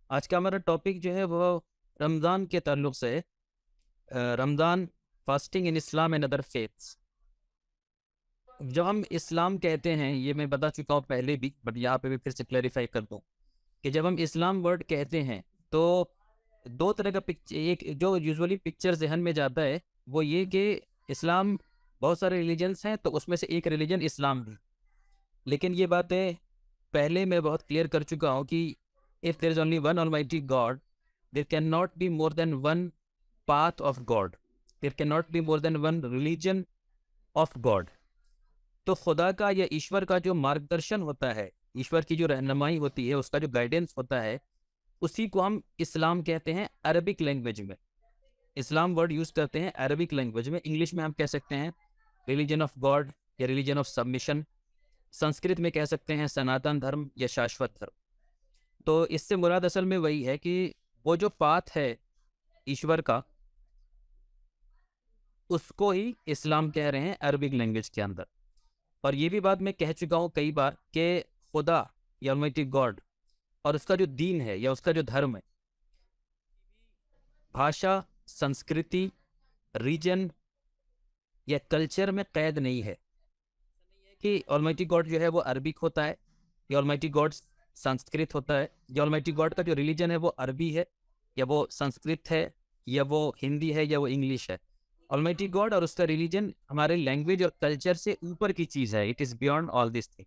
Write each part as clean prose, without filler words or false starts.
आज का हमारा टॉपिक जो है वो रमज़ान के ताल्लुक से है। Ramzan, fasting in Islam and other faiths. जब हम इस्लाम कहते हैं, ये मैं बता चुका हूँ पहले भी, बट यहाँ पे भी फिर से क्लैरिफाई कर दूँ कि जब हम इस्लाम वर्ड कहते हैं तो दो तरह का पिक्चर, एक जो यूजुअली पिक्चर जहन में जाता है वो ये कि इस्लाम, बहुत सारे रिलीजन्स हैं तो उसमें से एक रिलीजन इस्लाम भी। लेकिन ये बातें पहले मैं बहुत क्लियर कर चुका हूँ कि if there is only one almighty God, there can not be more than one path of God. There cannot be more than one religion of God. तो खुदा का या ईश्वर का जो मार्गदर्शन होता है, ईश्वर की जो रहनुमाई होती है, उसका जो गाइडेंस होता है, उसी को हम इस्लाम कहते हैं अरबिक लैंग्वेज में। इस्लाम वर्ड यूज करते हैं अरबिक लैंग्वेज में। इंग्लिश में हम कह सकते हैं रिलीजन ऑफ गॉड या रिलीजन ऑफ सबमिशन। संस्कृत में कह सकते हैं सनातन धर्म या शाश्वत धर्म। तो इससे मुराद असल में वही है कि वो जो पाथ है ईश्वर का, उसको ही इस्लाम कह रहे हैं अरबिक लैंग्वेज के अंदर। और ये भी बात मैं कह चुका हूँ कई बार कि खुदा या ऑलमाइटी गॉड और उसका जो दीन है या उसका जो धर्म है, भाषा, संस्कृति, रीजन या कल्चर में कैद नहीं है कि ऑलमाइटी गॉड जो है वो अरबिक होता है या ऑलमाइटी गॉड संस्कृत होता है या ऑलमाइटी गॉड का जो रिलीजन है वो अरबी है या वो संस्कृत है या वो हिंदी है या वो इंग्लिश है। ऑलमाइटी गॉड और उसका रिलीजन हमारे लैंग्वेज और कल्चर से ऊपर की चीज़ है। It is beyond all this thing.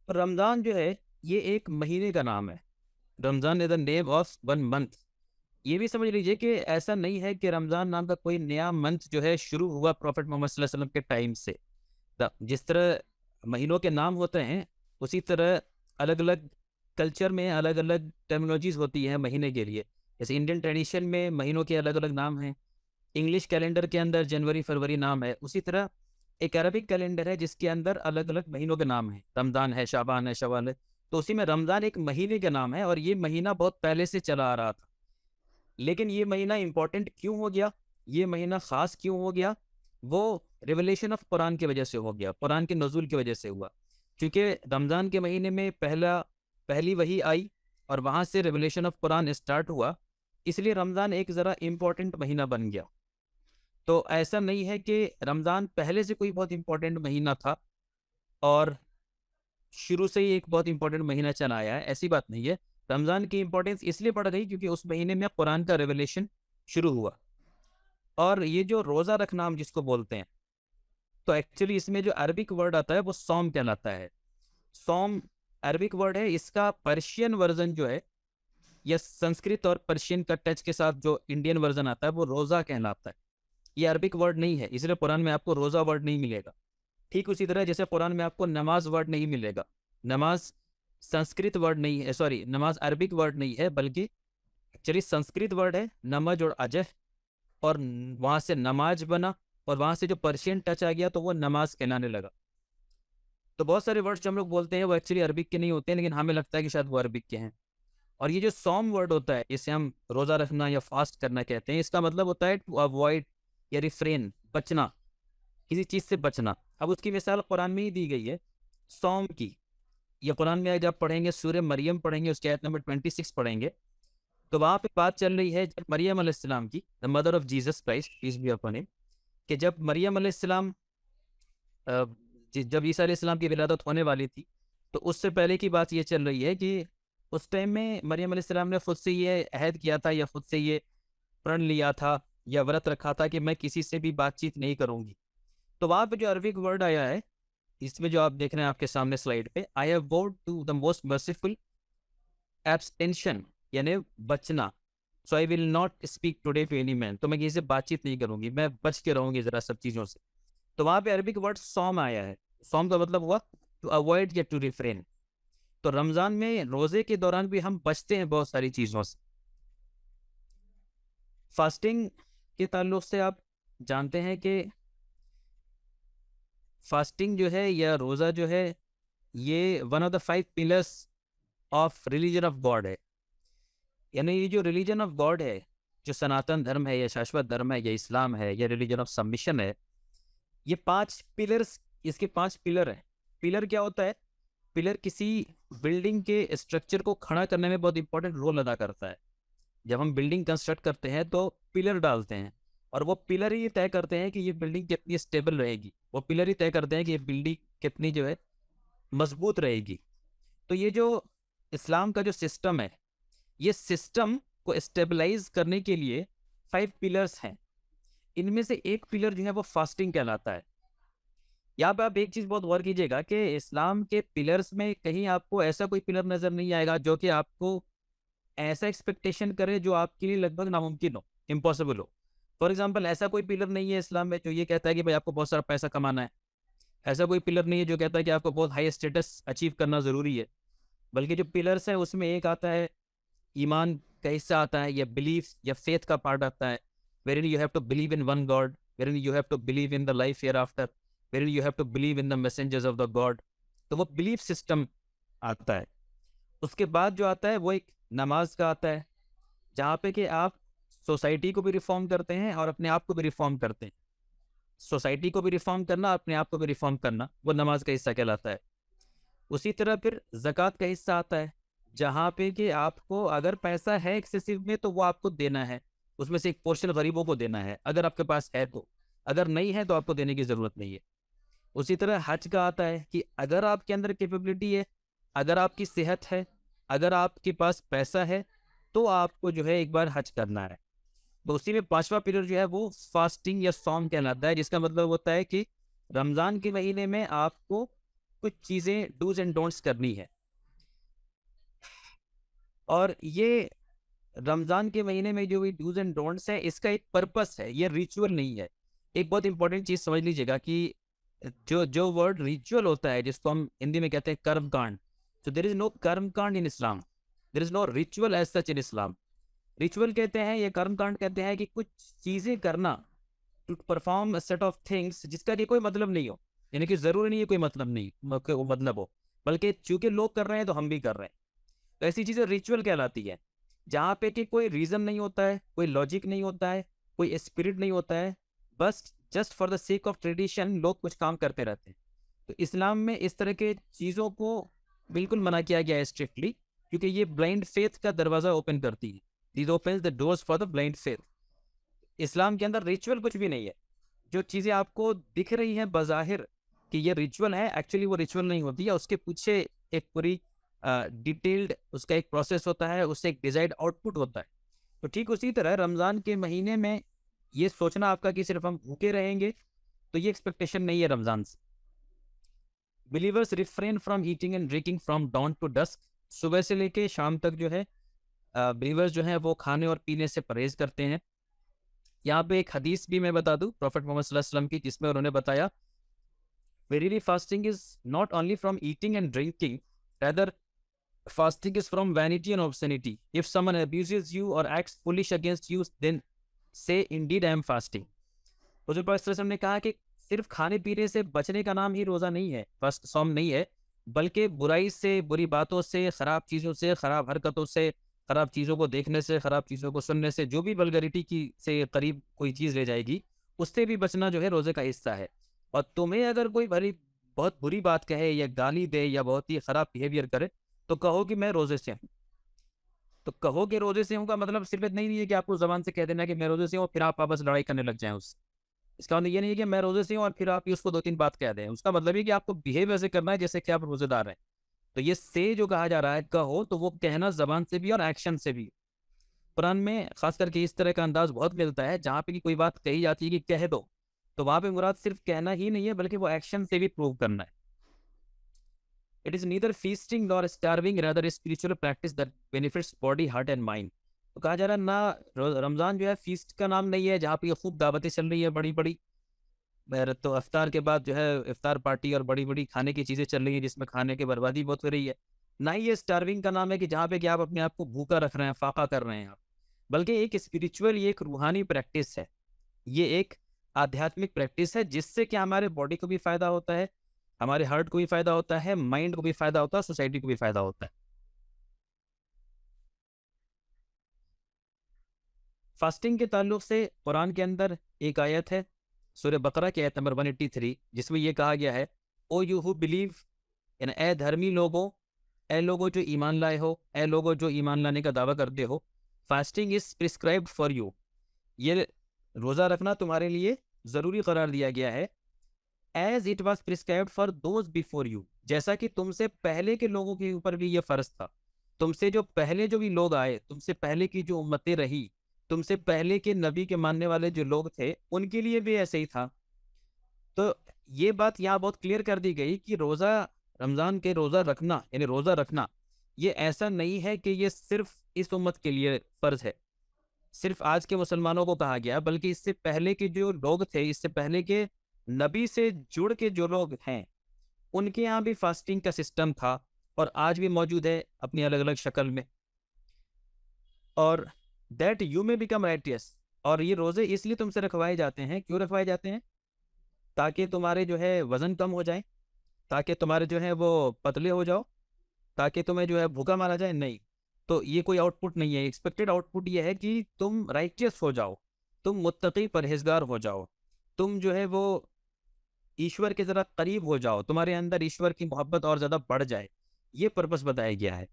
Ramzan जो है ये एक महीने का नाम है। Ramzan is the name of one month. ये भी समझ लीजिए कि ऐसा नहीं है कि रमज़ान नाम का कोई नया मंथ जो है शुरू हुआ प्रॉफिट मोहम्मद सल्लल्लाहु अलैहि वसल्लम के टाइम से। जिस तरह महीनों के नाम होते हैं, उसी तरह अलग अलग कल्चर में अलग अलग टर्मिनोलॉजीज होती है महीने के लिए। जैसे इंडियन ट्रेडिशन में महीनों के अलग अलग नाम हैं, इंग्लिश कैलेंडर के अंदर जनवरी फरवरी नाम है, उसी तरह एक अरबिक कैलेंडर है जिसके अंदर अलग अलग महीनों के नाम हैं। रमज़ान है, शाबान है, शवाल है। तो उसी में रमज़ान एक महीने का नाम है और ये महीना बहुत पहले से चला आ रहा था। लेकिन ये महीना इंपॉर्टेंट क्यों हो गया, ये महीना ख़ास क्यों हो गया, वो रिवलेशन ऑफ कुरान की वजह से हो गया, कुरान के नज़ूल की वजह से हुआ। क्योंकि रमज़ान के महीने में पहली वही आई और वहाँ से रिवलेशन ऑफ कुरान स्टार्ट हुआ, इसलिए रमज़ान एक ज़रा इम्पोर्टेंट महीना बन गया। तो ऐसा नहीं है कि रमज़ान पहले से कोई बहुत इम्पोर्टेंट महीना था और शुरू से ही एक बहुत इंपॉर्टेंट महीना चला आया है, ऐसी बात नहीं है। रमज़ान की इंपॉर्टेंस इसलिए बढ़ गई क्योंकि उस महीने में कुरान का रेवलेशन शुरू हुआ। और ये जो रोज़ा रखना हम जिसको बोलते हैं, तो एक्चुअली इसमें जो अरबिक वर्ड आता है वो सौम कहलाता है। सौम अरबिक वर्ड है, इसका पर्शियन वर्जन जो है या संस्कृत और पर्शियन का टच के साथ जो इंडियन वर्जन आता है वो रोज़ा कहलाता है। ये अरबिक वर्ड नहीं है, इसलिए कुरान में आपको रोज़ा वर्ड नहीं मिलेगा। ठीक उसी तरह जैसे कुरान में आपको नमाज वर्ड नहीं मिलेगा। नमाज संस्कृत वर्ड नहीं है, सॉरी, नमाज अरबिक वर्ड नहीं है, बल्कि एक्चुअली संस्कृत वर्ड है नमज और अजह, और वहाँ से नमाज बना और वहाँ से जो पर्शियन टच आ गया तो वो नमाज कहलाने लगा। तो बहुत सारे वर्ड्स जो हम लोग बोलते हैं वो एक्चुअली अरबिक के नहीं होते हैं, लेकिन हमें लगता है कि शायद वो अरबिक के हैं। और ये जो सौम वर्ड होता है, इसे हम रोज़ा रखना या फास्ट करना कहते हैं, इसका मतलब होता है टू अवॉइड या रिफ्रेन, बचना, किसी चीज़ से बचना। अब उसकी मिसाल कुरान में ही दी गई है सौम की। ये कुरान में जब पढ़ेंगे, सूरह मरियम पढ़ेंगे, उसके आयत नंबर 26 पढ़ेंगे, तो वहाँ पे बात चल रही है जब मरियम अलैहिस्सलाम की, the mother of Jesus Christ peace be upon him, कि जब मरियम अलैहिस्सलाम जब ईसा अलैहिस्सलाम की विलादत होने वाली थी, तो उससे पहले की बात ये चल रही है कि उस टाइम में मरियम अलैहिस्सलाम ने खुद से ये अहद किया था या खुद से ये प्रण लिया था या व्रत रखा था कि मैं किसी से भी बातचीत नहीं करूँगी। तो वहाँ पे जो अरबिक वर्ड आया है, इसमें जो आप देख रहे हैं आपके सामने स्लाइड पे, I have vowed to the most merciful abstention, यानी बचना। So I will not speak today to any man, तो मैं किसी से बातचीत नहीं करूंगी, मैं बच के रहूंगी जरा सब चीज़ों से। तो वहाँ पे अरबिक वर्ड सौम आया है। सौम का मतलब हुआ टू अवॉइड या टू रिफ्रेन। तो रमज़ान में रोज़े के दौरान भी हम बचते हैं बहुत सारी चीज़ों से। फास्टिंग के ताल्लुक से आप जानते हैं कि फास्टिंग जो है या रोज़ा जो है, ये one of the 5 pillars of religion of God है। यानी ये जो रिलीजन ऑफ गॉड है, जो सनातन धर्म है या शाश्वत धर्म है या इस्लाम है या रिलीजन ऑफ सबमिशन है, ये 5 पिलर्स, इसके 5 पिलर हैं। पिलर क्या होता है? पिलर किसी बिल्डिंग के स्ट्रक्चर को खड़ा करने में बहुत इंपॉर्टेंट रोल अदा करता है। जब हम बिल्डिंग कंस्ट्रक्ट करते हैं तो पिलर डालते हैं, और वो पिलर ही तय करते हैं कि ये बिल्डिंग कितनी स्टेबल रहेगी, वो पिलर ही तय करते हैं कि ये बिल्डिंग कितनी जो है मजबूत रहेगी। तो ये जो इस्लाम का जो सिस्टम है, ये सिस्टम को स्टेबलाइज करने के लिए 5 पिलर्स हैं। इनमें से एक पिलर जो है वो फास्टिंग कहलाता है। यहाँ पे आप एक चीज बहुत गौर कीजिएगा कि इस्लाम के पिलर्स में कहीं आपको ऐसा कोई पिलर नजर नहीं आएगा जो कि आपको ऐसा एक्सपेक्टेशन करे जो आपके लिए लगभग नामुमकिन हो, इम्पॉसिबल हो। फॉर एग्जाम्पल, ऐसा कोई पिलर नहीं है इस्लाम में जो ये कहता है कि भाई आपको बहुत सारा पैसा कमाना है। ऐसा कोई पिलर नहीं है जो कहता है कि आपको बहुत हाई स्टेटस अचीव करना ज़रूरी है। बल्कि जो पिलर्स है उसमें एक आता है ईमान का हिस्सा आता है, या बिलीफ या फेथ का पार्ट आता है, where you have to believe in one God, where you have to believe in the life hereafter, where you have to believe in the messengers of the God. तो वो belief system आता है। उसके बाद जो आता है वो एक नमाज का आता है, जहाँ पे कि आप सोसाइटी को भी रिफॉर्म करते हैं और अपने आप को भी रिफॉर्म करते हैं। सोसाइटी को भी रिफॉर्म करना, अपने आप को भी रिफॉर्म करना, वो नमाज का हिस्सा कहलाता है। उसी तरह फिर ज़कात का हिस्सा आता है, जहाँ पे कि आपको अगर पैसा है एक्सेसिव में तो वो आपको देना है, उसमें से एक पोर्शन गरीबों को देना है अगर आपके पास है तो, अगर नहीं है तो आपको देने की ज़रूरत नहीं है। उसी तरह हज का आता है कि अगर आपके अंदर कैपेबिलिटी है, अगर आपकी सेहत है, अगर आपके पास पैसा है, तो आपको जो है एक बार हज करना है। तो उसी में 5वां पीरियड जो है वो फास्टिंग या सौम कहलाता है, जिसका मतलब होता है कि रमज़ान के महीने में आपको कुछ चीज़ें डूज एंड डोंट्स करनी है। और ये रमज़ान के महीने में जो भी डूज एंड डोंट्स है, इसका एक पर्पस है, ये रिचुअल नहीं है। एक बहुत इंपॉर्टेंट चीज़ समझ लीजिएगा कि जो जो वर्ड रिचुअल होता है, जिसको हम हिंदी में कहते हैं कर्म कांड, तो देयर इज नो कर्म कांड in Islam, there is no ritual as such in Islam. Ritual कहते हैं, ये कर्म कांड कहते हैं कि कुछ चीज़ें करना, to perform a set of things जिसका कि कोई मतलब नहीं हो, यानी कि ज़रूरी नहीं है कोई मतलब नहीं वो मतलब हो, बल्कि चूंकि लोग कर रहे हैं तो हम भी कर रहे हैं। तो ऐसी चीज़ें रिचुअल कहलाती है, जहाँ पे कि कोई रीज़न नहीं होता है, कोई लॉजिक नहीं होता है, कोई स्पिरिट नहीं होता है, बस just for the sake of tradition लोग कुछ काम करते रहते हैं। तो इस्लाम में इस तरह के चीज़ों को बिल्कुल मना किया गया है स्ट्रिक्टली, क्योंकि ये ब्लाइंड फेथ का दरवाज़ा ओपन करती है। These opens the doors for the blind faith. Islam के अंदर रिचुअल कुछ भी नहीं है। जो चीज़ें आपको दिख रही हैं बज़ाहिर कि ये रिचुअल है, एक्चुअली वो रिचुअल नहीं होती है। उसके पीछे एक पूरी डिटेल्ड उसका एक प्रोसेस होता है, उससे एक डिजायर्ड आउटपुट होता है। तो ठीक उसी तरह रमज़ान के महीने में ये सोचना आपका कि सिर्फ हम भूखे रहेंगे, तो ये एक्सपेक्टेशन नहीं है रमज़ान से। Believers refrain from eating and drinking from dawn to dusk. सुबह से लेके शाम तक जो है बिलीवर्स जो है वो खाने और पीने से परहेज करते हैं। यहाँ पे एक हदीस भी मैं बता दूं प्रॉफेट मोहम्मद सल्लल्लाहु अलैहि वसल्लम की, जिसमें उन्होंने बताया, verily fasting is not only from eating and drinking, rather fasting is from vanity and obscenity. If someone abuses you or acts foolish against you, then say indeed I am fasting. हुजूर पाक सल्लल्लाहु अलैहि वसल्लम ने कहा कि सिर्फ खाने पीने से बचने का नाम ही रोज़ा नहीं है, फर्स्ट सौम नहीं है, बल्कि बुराई से, बुरी बातों से, ख़राब चीज़ों से, ख़राब हरकतों से, ख़राब चीज़ों को देखने से, ख़राब चीज़ों को सुनने से, जो भी वल्गैरिटी की से करीब कोई चीज़ ले जाएगी, उससे भी बचना जो है रोज़े का हिस्सा है। और तुम्हें अगर कोई बहुत बुरी बात कहे या गाली दे या बहुत ही ख़राब बिहेवियर करे, तो कहो कि मैं रोज़े से हूँ। तो कहो कि रोज़े से हूँ का मतलब सिर्फ इतना ही नहीं है कि आपको ज़बान से कह देना कि मैं रोज़े से हूँ, फिर आप आपस लड़ाई करने लग जाएँ उससे। इसका मतलब ये नहीं है कि मैं रोज़े से हूँ और फिर आप उसको 2-3 बात कह दें। उसका मतलब ये कि आपको बिहेव ऐसे करना है जैसे कि आप रोज़ेदार हैं। तो ये से जो कहा जा रहा है कहो, तो वो कहना ज़बान से भी और एक्शन से भी। कुरान में ख़ास करके इस तरह का अंदाज़ बहुत मिलता है, जहाँ पे कि कोई बात कही जाती है कि कह दो, तो वहाँ पे मुराद सिर्फ कहना ही नहीं है, बल्कि वो एक्शन से भी प्रूव करना है। It is neither feasting nor starving, rather a spiritual practice that benefits body, heart and mind. तो कहा जा रहा है ना, रमज़ान जो है फीस्ट का नाम नहीं है जहाँ पे खूब दावतें चल रही है बड़ी बड़ी, तो अफ्तार के बाद जो है इफ्तार पार्टी और बड़ी बड़ी खाने की चीज़ें चल रही हैं जिसमें खाने की बर्बादी बहुत हो रही है। ना ही ये स्टार्विंग का नाम है कि जहाँ पे कि आप अपने आप को भूखा रख रहे हैं, फाका कर रहे हैं आप, बल्कि एक स्पिरिचुअल, ये एक रूहानी प्रैक्टिस है, ये एक आध्यात्मिक प्रैक्टिस है, जिससे कि हमारे बॉडी को भी फ़ायदा होता है, हमारे हार्ट को भी फायदा होता है, माइंड को भी फायदा होता है, सोसाइटी को भी फायदा होता है। फास्टिंग के ताल्लुक से कुरान के अंदर एक आयत है, सूरह बकरा की आयत नंबर 183, जिसमें यह कहा गया है, ओ यू हु बिलीव यानी ए धर्मी लोगों, ए लोगों जो ईमान लाए हो, ए लोगों जो ईमान लाने का दावा करते हो, fasting is prescribed for you, ये रोज़ा रखना तुम्हारे लिए ज़रूरी करार दिया गया है। As it was prescribed for those before you, जैसा कि तुमसे पहले के लोगों के ऊपर भी ये फ़र्ज था। तुमसे जो पहले जो भी लोग आए, तुमसे पहले की जो उम्मतें रही, तुमसे पहले के नबी के मानने वाले जो लोग थे, उनके लिए भी ऐसे ही था। तो ये बात यहाँ बहुत क्लियर कर दी गई कि रोज़ा, रमज़ान के रोज़ा रखना, यानी रोज़ा रखना, ये ऐसा नहीं है कि ये सिर्फ इस उम्मत के लिए फ़र्ज़ है, सिर्फ आज के मुसलमानों को कहा गया, बल्कि इससे पहले के जो लोग थे, इससे पहले के नबी से जुड़ के जो लोग हैं, उनके यहाँ भी फास्टिंग का सिस्टम था और आज भी मौजूद है अपनी अलग अलग शक्ल में। और दैट यू में बिकम राइटियस, और ये रोज़े इसलिए तुमसे रखवाए जाते हैं, क्यों रखवाए जाते हैं? ताकि तुम्हारे जो है वज़न कम हो जाए, ताकि तुम्हारे जो है वो पतले हो जाओ, ताकि तुम्हें जो है भूखा मारा जाए, नहीं। तो ये कोई आउटपुट नहीं है, एक्सपेक्टेड आउटपुट ये है कि तुम राइटियस हो जाओ, तुम मुत्तकी परहेजगार हो जाओ, तुम जो है वो ईश्वर के ज़रा करीब हो जाओ, तुम्हारे अंदर ईश्वर की मोहब्बत और ज़्यादा बढ़ जाए, ये पर्पस बताया गया है।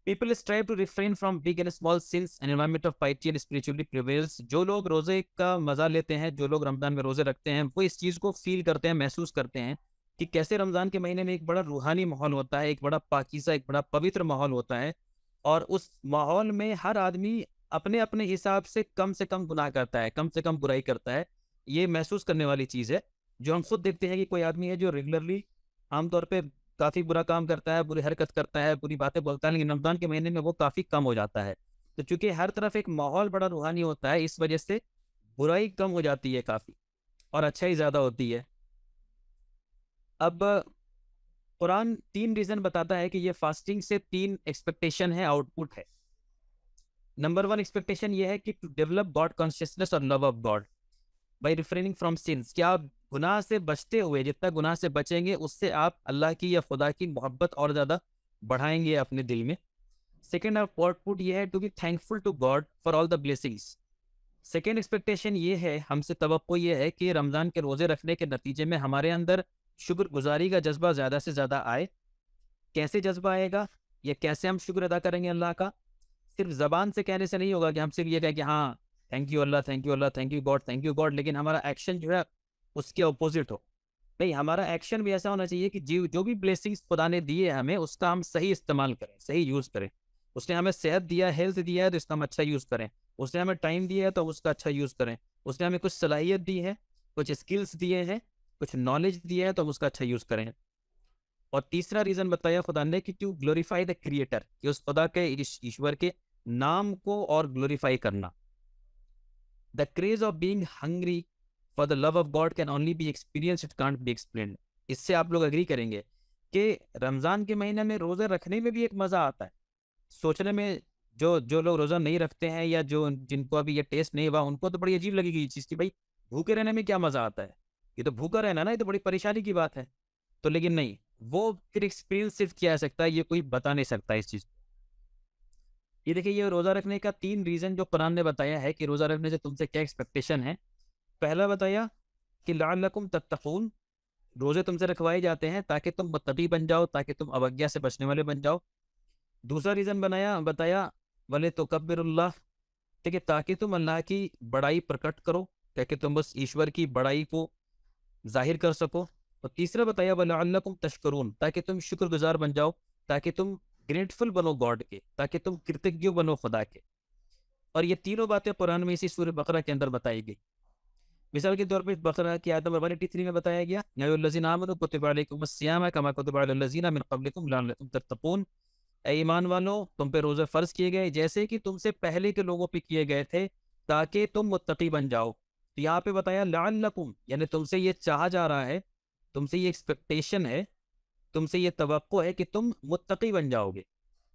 People strive to refrain from big and small sins, an environment of piety and spiritually prevails. जो लोग रोज़े का मज़ा लेते हैं, जो लोग रमज़ान में रोज़े रखते हैं, वो इस चीज़ को फील करते हैं, महसूस करते हैं कि कैसे रमज़ान के महीने में एक बड़ा रूहानी माहौल होता है, एक बड़ा पाकीज़ा, एक बड़ा पवित्र माहौल होता है, और उस माहौल में हर आदमी अपने अपने हिसाब से कम गुनाह करता है, कम से कम बुराई करता है। ये महसूस करने वाली चीज़ है, जो हम खुद देखते हैं कि कोई आदमी है जो रेगुलरली आमतौर पे काफ़ी बुरा काम करता है, बुरी हरकत करता है, बुरी बातें बोलता है, लेकिन रमज़ान के महीने में वो काफ़ी कम हो जाता है। तो चूँकि हर तरफ एक माहौल बड़ा रूहानी होता है, इस वजह से बुराई कम हो जाती है काफ़ी, और अच्छाई ज़्यादा होती है। अब कुरान 3 रीज़न बताता है कि ये फास्टिंग से 3 एक्सपेक्टेशन है, आउटपुट है। नंबर 1 एक्सपेक्टेशन ये है कि टू डेवलप गॉड कॉन्शियसनेस और love of God by refraining from sins, क्या आप गुनाह से बचते हुए, जितना गुनाह से बचेंगे उससे आप अल्लाह की या खुदा की मोहब्बत और ज़्यादा बढ़ाएंगे अपने दिल में। सेकेंड आउटपुट ये है to be thankful to God for all the blessings. Second expectation ये है, हमसे तवक्को ये है कि रमज़ान के रोज़े रखने के नतीजे में हमारे अंदर शुक्रगुजारी का जज्बा ज़्यादा से ज़्यादा आए। कैसे जज्बा आएगा, या कैसे हम शुक्र अदा करेंगे अल्लाह का? सिर्फ ज़बान से कहने से नहीं होगा कि हम सिर्फ ये कहें कि हाँ thank you Allah, thank you Allah, thank you God, thank you God, लेकिन हमारा एक्शन जो है उसके अपोजिट हो। नहीं, हमारा एक्शन भी ऐसा होना चाहिए कि जो भी ब्लेसिंग्स खुदा ने दिए हमें, उसका हम सही इस्तेमाल करें, सही यूज़ करें। उसने हमें सेहत दिया, हेल्थ दिया है, तो इसका हम अच्छा यूज़ करें। उसने हमें टाइम दिया है, तो उसका अच्छा यूज़ करें। उसने हमें कुछ सलाहियत दी है, कुछ स्किल्स दिए हैं, कुछ नॉलेज दिया है, तो हम उसका अच्छा यूज़ करें। और तीसरा रीज़न बताया खुदा ने कि टू ग्लोरीफाई द क्रिएटर, कि उस खुदा के, ईश्वर के नाम को और ग्लोरीफाई करना। The craze of being hungry for the love of God can only B experience, it can't be explained. इससे आप लोग एग्री करेंगे कि रमज़ान के महीने में रोज़े रखने में भी एक मज़ा आता है। सोचने में, जो जो लोग रोज़ा नहीं रखते हैं या जो जिनको अभी ये टेस्ट नहीं हुआ, उनको तो बड़ी अजीब लगेगी ये चीज़ कि भाई भूखे रहने में क्या मज़ा आता है, ये तो भूखा रहना ना, ये तो बड़ी परेशानी की बात है। तो लेकिन नहीं, वो फिर एक्सपीरियंस सिर्फ किया जा सकता है, ये कोई बता नहीं सकता इस चीज़। ये देखिए, ये रोज़ा रखने का 3 रीज़न जो कुरान ने बताया है कि रोज़ा रखने से तुमसे क्या एक्सपेक्टेशन है। पहला बताया कि लअल्लकुम तत्तक़ून, रोज़े तुमसे रखवाए जाते हैं ताकि तुम मुत्तकी बन जाओ, ताकि तुम अवज्ञा से बचने वाले बन जाओ। दूसरा रीज़न बताया वले तुकब्बिरुल्लाह, ठीक है, ताकि तुम अल्लाह की बड़ाई प्रकट करो, ताकि तुम बस ईश्वर की बड़ाई को ज़ाहिर कर सको। और तीसरा बताया वलअल्लकुम तशकुरून, ताकि तुम शुक्रगुजार बन जाओ, ताकि तुम ग्रेटफुल बनो गॉड के, ताकि तुम कृतज्ञ बनो खुदा के। और ये तीनों बातें कुरान में इसी सूरह बकरा के अंदर बताई गई। मिसाल के तौर पर बकरा की आयत नंबर 183 में बताया गया, या अय्युहल्लज़ीना आमनू कुतिबा अलैकुमुस्सियाम कमा कुतिबा अलल्लज़ीना मिन क़ब्लिकुम लअल्लकुम तत्तक़ून। ऐ ईमान वालों, तुम पे रोज़े फ़र्ज़ किए गए जैसे कि तुमसे पहले के लोगों पे किए गए थे, ताकि तुम मुत्तकी बन जाओ। तो यहाँ पे बताया लअल्लकुम, यानी तुमसे ये चाहा जा रहा है, तुमसे ये एक्सपेक्टेशन है, तुमसे ये तवक्को है कि तुम मुत्तकी बन जाओगे।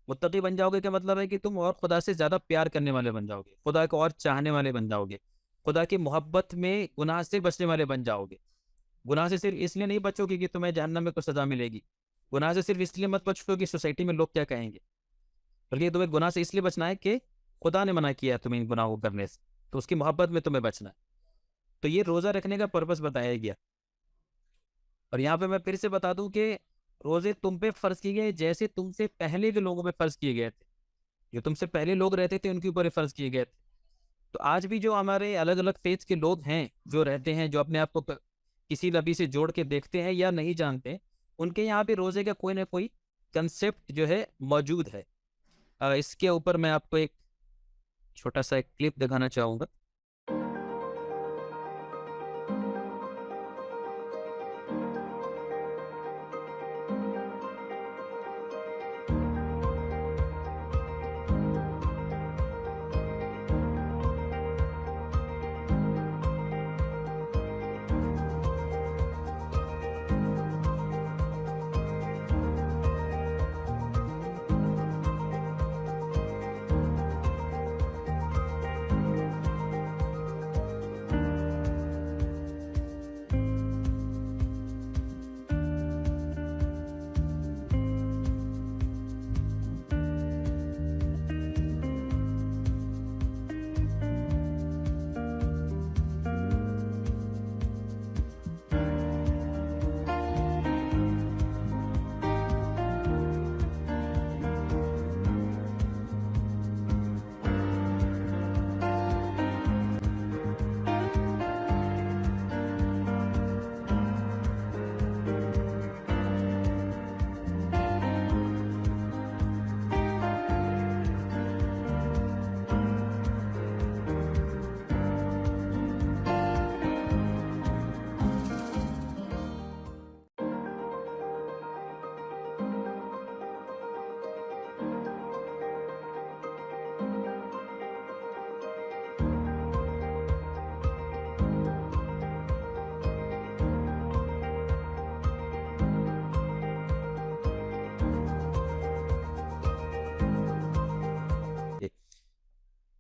मुत्तकी बन जाओगे का मतलब है कि तुम और खुदा से ज़्यादा प्यार करने वाले बन जाओगे, खुदा को और चाहने वाले बन जाओगे, खुदा की मोहब्बत में गुनाह से बचने वाले बन जाओगे। गुनाह से सिर्फ इसलिए नहीं बचोगे कि तुम्हें जहन्नम में कुछ सज़ा मिलेगी, गुनाह से सिर्फ इसलिए मत बचो कि सोसाइटी में लोग क्या कहेंगे, बल्कि तुम्हें गुनाह से इसलिए बचना है कि खुदा ने मना किया है तुम्हें इन गुनाहों को करने से, तो उसकी मोहब्बत में तुम्हें बचना है। तो ये रोज़ा रखने का पर्पस बताया गया। और यहाँ पे मैं फिर से बता दूं कि रोजे तुम पे फर्ज किए गए जैसे तुमसे पहले के लोगों पे फर्ज किए गए थे। जो तुमसे पहले लोग रहते थे उनके ऊपर ही फर्ज किए गए थे। तो आज भी जो हमारे अलग अलग फेथ के लोग हैं जो रहते हैं, जो अपने आप को किसी नबी से जोड़ के देखते हैं या नहीं जानते, उनके यहाँ पे रोजे का कोई ना कोई कंसेप्ट जो है मौजूद है। इसके ऊपर मैं आपको एक छोटा सा एक क्लिप दिखाना चाहूंगा।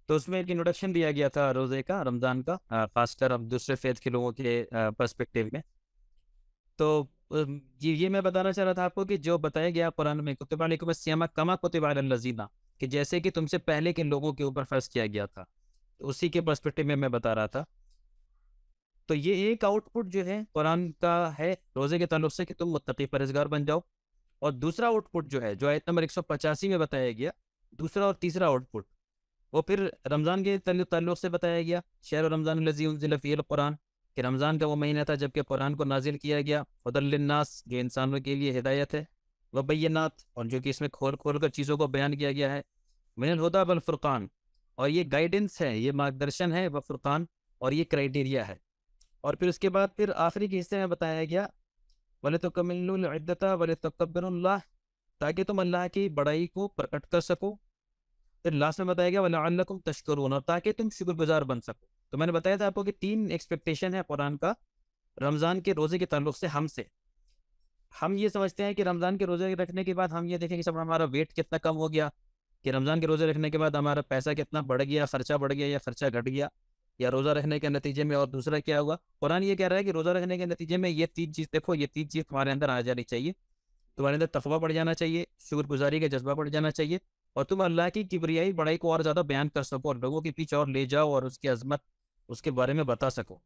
तो उसमें एक इंट्रोडक्शन दिया गया था रोजे का, रमजान का, खासकर अब दूसरे फेथ के लोगों के पर्सपेक्टिव में। तो ये मैं बताना चाह रहा था आपको कि जो बताया गया कुरान में, कुतिबा अलैकुम सियाम कमा कुतिबा अलल लज़ीना, कि जैसे कि तुमसे पहले के लोगों के ऊपर फर्ज किया गया था, तो उसी के पर्सपेक्टिव में मैं बता रहा था। तो ये एक आउटपुट जो है कुरान का है रोजे के ताल्लुक से कि तुम मुत्तकी परहेजगार बन जाओ। और दूसरा आउटपुट जो है, जो आयत नंबर 185 में बताया गया, दूसरा और तीसरा आउटपुट, वो फिर रमज़ान के ताल्लुक से बताया गया। शहर रमज़ान लज़ी उन्ज़िल फ़ीहिल कुरान, कि रमज़ान का वो महीना था जबकि कुरान को नाजिल किया गया। हुदल लिन्नास, ये इंसानों के लिए हिदायत है। व बय्यनात, और जो कि इसमें खोल खोल कर चीज़ों को बयान किया गया है। मिनल हुदा वल फुरकान, और ये गाइडेंस है, ये मार्गदर्शन है, व फुरकान, और ये क्राइटेरिया है। और फिर उसके बाद फिर आखिरी के हिस्से में बताया गया वलितुकम्मिलुल इद्दता वलितुकब्बिरुल्लाह, ताकि तुम अल्लाह की बड़ाई को प्रकट कर सको। फिर लास्ट में बताया गया वलअल्लकुम तशकुरून, और ताकि तुम शुक्रगुजार बन सको। तो मैंने बताया था आपको कि 3 एक्सपेक्टेशन है कुरान का रमज़ान के रोज़े के ताल्लुक से हमसे। हम ये समझते हैं कि रमज़ान के रोज़े रखने के बाद हम ये देखें कि सब हमारा वेट कितना कम हो गया, कि रमज़ान के रोज़े रखने के बाद हमारा पैसा कितना बढ़ गया, खर्चा बढ़ गया या खर्चा घट गया, या रोज़ा रखने के नतीजे में और दूसरा क्या हुआ। कुरान ये कह रहा है कि रोज़ा रखने के नतीजे में ये 3 चीज़ देखो, ये 3 चीज़ तुम्हारे अंदर आ जानी चाहिए। तुम्हारे अंदर तकवा बढ़ जाना चाहिए, शुक्रगुजारी का जज्बा बढ़ जाना चाहिए, और तुम अल्लाह की किबरियाई बड़ाई को और ज़्यादा बयान कर सको और लोगों के पीछे और ले जाओ और उसकी अजमत, उसके बारे में बता सको।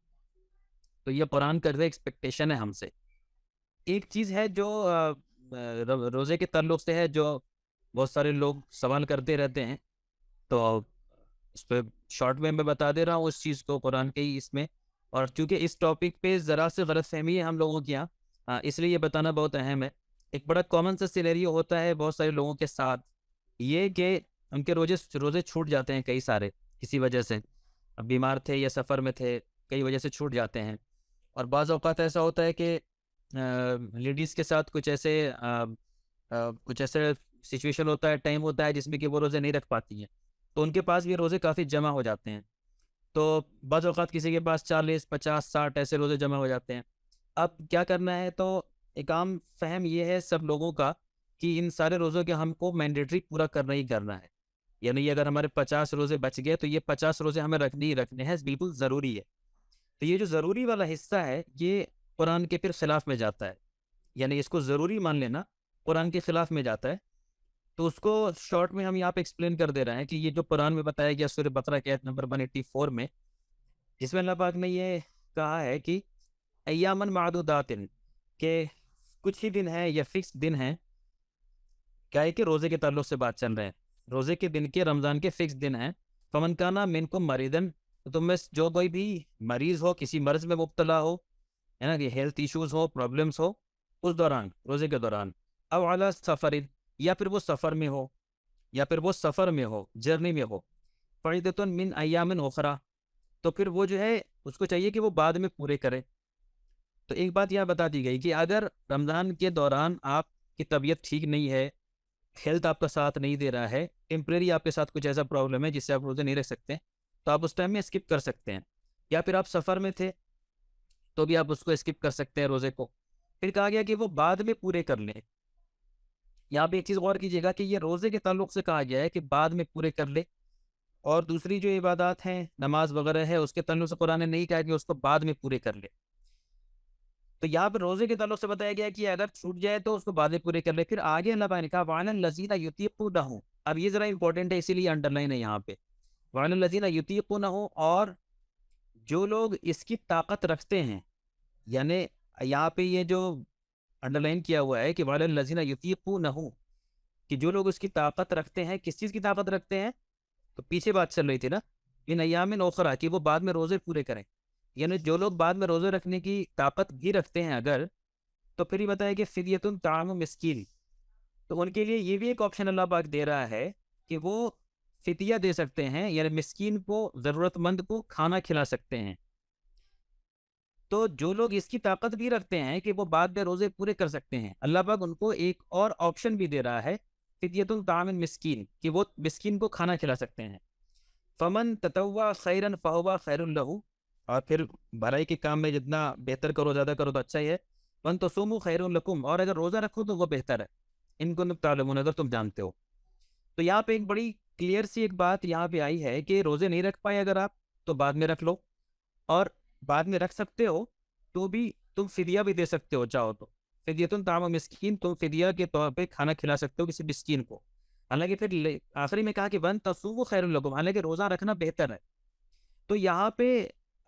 तो ये कुरान का एक्सपेक्टेशन है हमसे। एक चीज़ है जो रोज़े के ताल्लुक से है, जो बहुत सारे लोग सवाल करते रहते हैं, तो इस पे शॉर्ट में मैं बता दे रहा हूँ उस चीज़ को कुरान के ही इसमें। और चूँकि इस टॉपिक पे ज़रा से गलतफ़हमी है हम लोगों की यहाँ, इसलिए ये बताना बहुत अहम है। एक बड़ा कॉमन सा सिनेरियो होता है बहुत सारे लोगों के साथ, ये कि उनके रोज़े रोज़े छूट जाते हैं कई सारे किसी वजह से। अब बीमार थे या सफ़र में थे, कई वजह से छूट जाते हैं। और बाज़ औक़ात ऐसा होता है कि लेडीज़ के साथ कुछ ऐसे सिचुएशन होता है, टाइम होता है जिसमें कि वो रोज़े नहीं रख पाती हैं, तो उनके पास भी रोज़े काफ़ी जमा हो जाते हैं। तो बाज़ औक़ात किसी के पास 40, 50, 60 ऐसे रोज़े जमा हो जाते हैं। अब क्या करना है, तो एक आम फ़हम ये है सब लोगों का कि इन सारे रोज़ों के हमको मैंडेटरी पूरा करना ही करना है। यानी अगर हमारे 50 रोज़े बच गए तो ये 50 रोज़े हमें रखने ही रखने हैं, बिल्कुल ज़रूरी है। तो ये जो ज़रूरी वाला हिस्सा है, ये कुरान के फिर खिलाफ में जाता है। यानी इसको ज़रूरी मान लेना कुरान के खिलाफ में जाता है। तो उसको शॉर्ट में हम यहाँ पे एक्सप्लेन कर दे रहे हैं कि ये जो कुरान में बताया गया सूरह बकरा के आयत नंबर 184 में, जिसमें अल्लाह पाक ने ये कहा है कि अय्यामन मादूदातिन, कि कुछ ही दिन है या फिक्स दिन है, क्या है कि रोजे के ताल्लुक से बात चल रहे हैं, रोजे के दिन के, रमजान के फिक्स दिन है। फमन काना मिनकुम मरीदन, तो तुम में जो कोई भी मरीज हो, किसी मर्ज में मुब्तला हो, है ना, कि हेल्थ इश्यूज हो, प्रॉब्लम्स हो, उस दौरान, रोजे के दौरान, अब अला सफरिन, या फिर वो सफर में हो, या फिर वो सफर में हो, जर्नी में हो, फरीदतुन मिन अय्यामिन उखरा, तो फिर वो जो है उसको चाहिए कि वो बाद में पूरे करे। तो एक बात यहाँ बता दी गई कि अगर रमज़ान के दौरान आपकी तबीयत ठीक नहीं है, हेल्थ आपका साथ नहीं दे रहा है, टेम्परेरी आपके साथ कुछ ऐसा प्रॉब्लम है जिससे आप रोज़े नहीं रख सकते, तो आप उस टाइम में स्किप कर सकते हैं। या फिर आप सफ़र में थे तो भी आप उसको स्किप कर सकते हैं, रोज़े को। फिर कहा गया कि वो बाद में पूरे कर लें। यहाँ पे एक चीज़ गौर कीजिएगा कि ये रोज़े के ताल्लुक से कहा गया है कि बाद में पूरे कर ले, और दूसरी जो इबादत हैं, नमाज वगैरह है, उसके ताल्लुक से कुरान ने नहीं कहा कि उसको बाद में पूरे कर ले। तो यहाँ पे रोजे के ताल्लुक से बताया गया कि अगर छूट जाए तो उसको बाद में पूरे कर ले। फिर आगे अल्लाह पाक ने कहा वालन लजीना युतीकुनहु, अब ये जरा इंपॉर्टेंट है इसीलिए अंडरलाइन है यहाँ पे, वालन लजीना युतीकुनहु, और जो लोग इसकी ताकत रखते हैं, यानी यहाँ पे ये जो अंडरलाइन किया हुआ है कि वालन लजीना युतीकुनहु, कि जो लोग उसकी ताकत रखते हैं, किस चीज़ की ताकत रखते हैं, तो पीछे बात चल रही थी ना, इन अय्यामिन उखरा, कि वो बाद में रोजे पूरे करें। यानी जो लोग बाद में रोजे रखने की ताकत भी रखते हैं अगर, तो फिर ही बताया कि फिदियतुन ताम मिस्कीन, तो उनके लिए ये भी एक ऑप्शन अल्लाह पाक दे रहा है कि वो फिदिया दे सकते हैं, यानी मिस्कीन को, ज़रूरतमंद को खाना खिला सकते हैं। तो जो लोग इसकी ताकत भी रखते हैं कि वो बाद में रोजे पूरे कर सकते हैं, अल्लाह पाक उनको एक और ऑप्शन भी दे रहा है, फिदियतुन ताम मिस्कीन, कि वो मिस्कीन को खाना खिला सकते हैं। फमन ततव्वा खैरन फहुवा खैरुल लहू, और फिर भलाई के काम में जितना बेहतर करो, ज़्यादा करो तो अच्छा ही है। वन तो सोमू खैरुल लकुम, और अगर रोज़ा रखो तो वो बेहतर है, इनको तालमून, अगर तुम जानते हो। तो यहाँ पे एक बड़ी क्लियर सी एक बात यहाँ पे आई है कि रोज़े नहीं रख पाए अगर आप, तो बाद में रख लो, और बाद में रख सकते हो तो भी तुम फिदिया भी दे सकते हो चाहो तो। फिदियतुन ताम मिस्कीन, तुम फिदिया के तौर पे खाना खिला सकते हो किसी मिस्कीन को। हालांकि फिर आखिरी में कहा कि वन तसूमु खैरुल लकुम, हालांकि रोज़ा रखना बेहतर है। तो यहाँ पे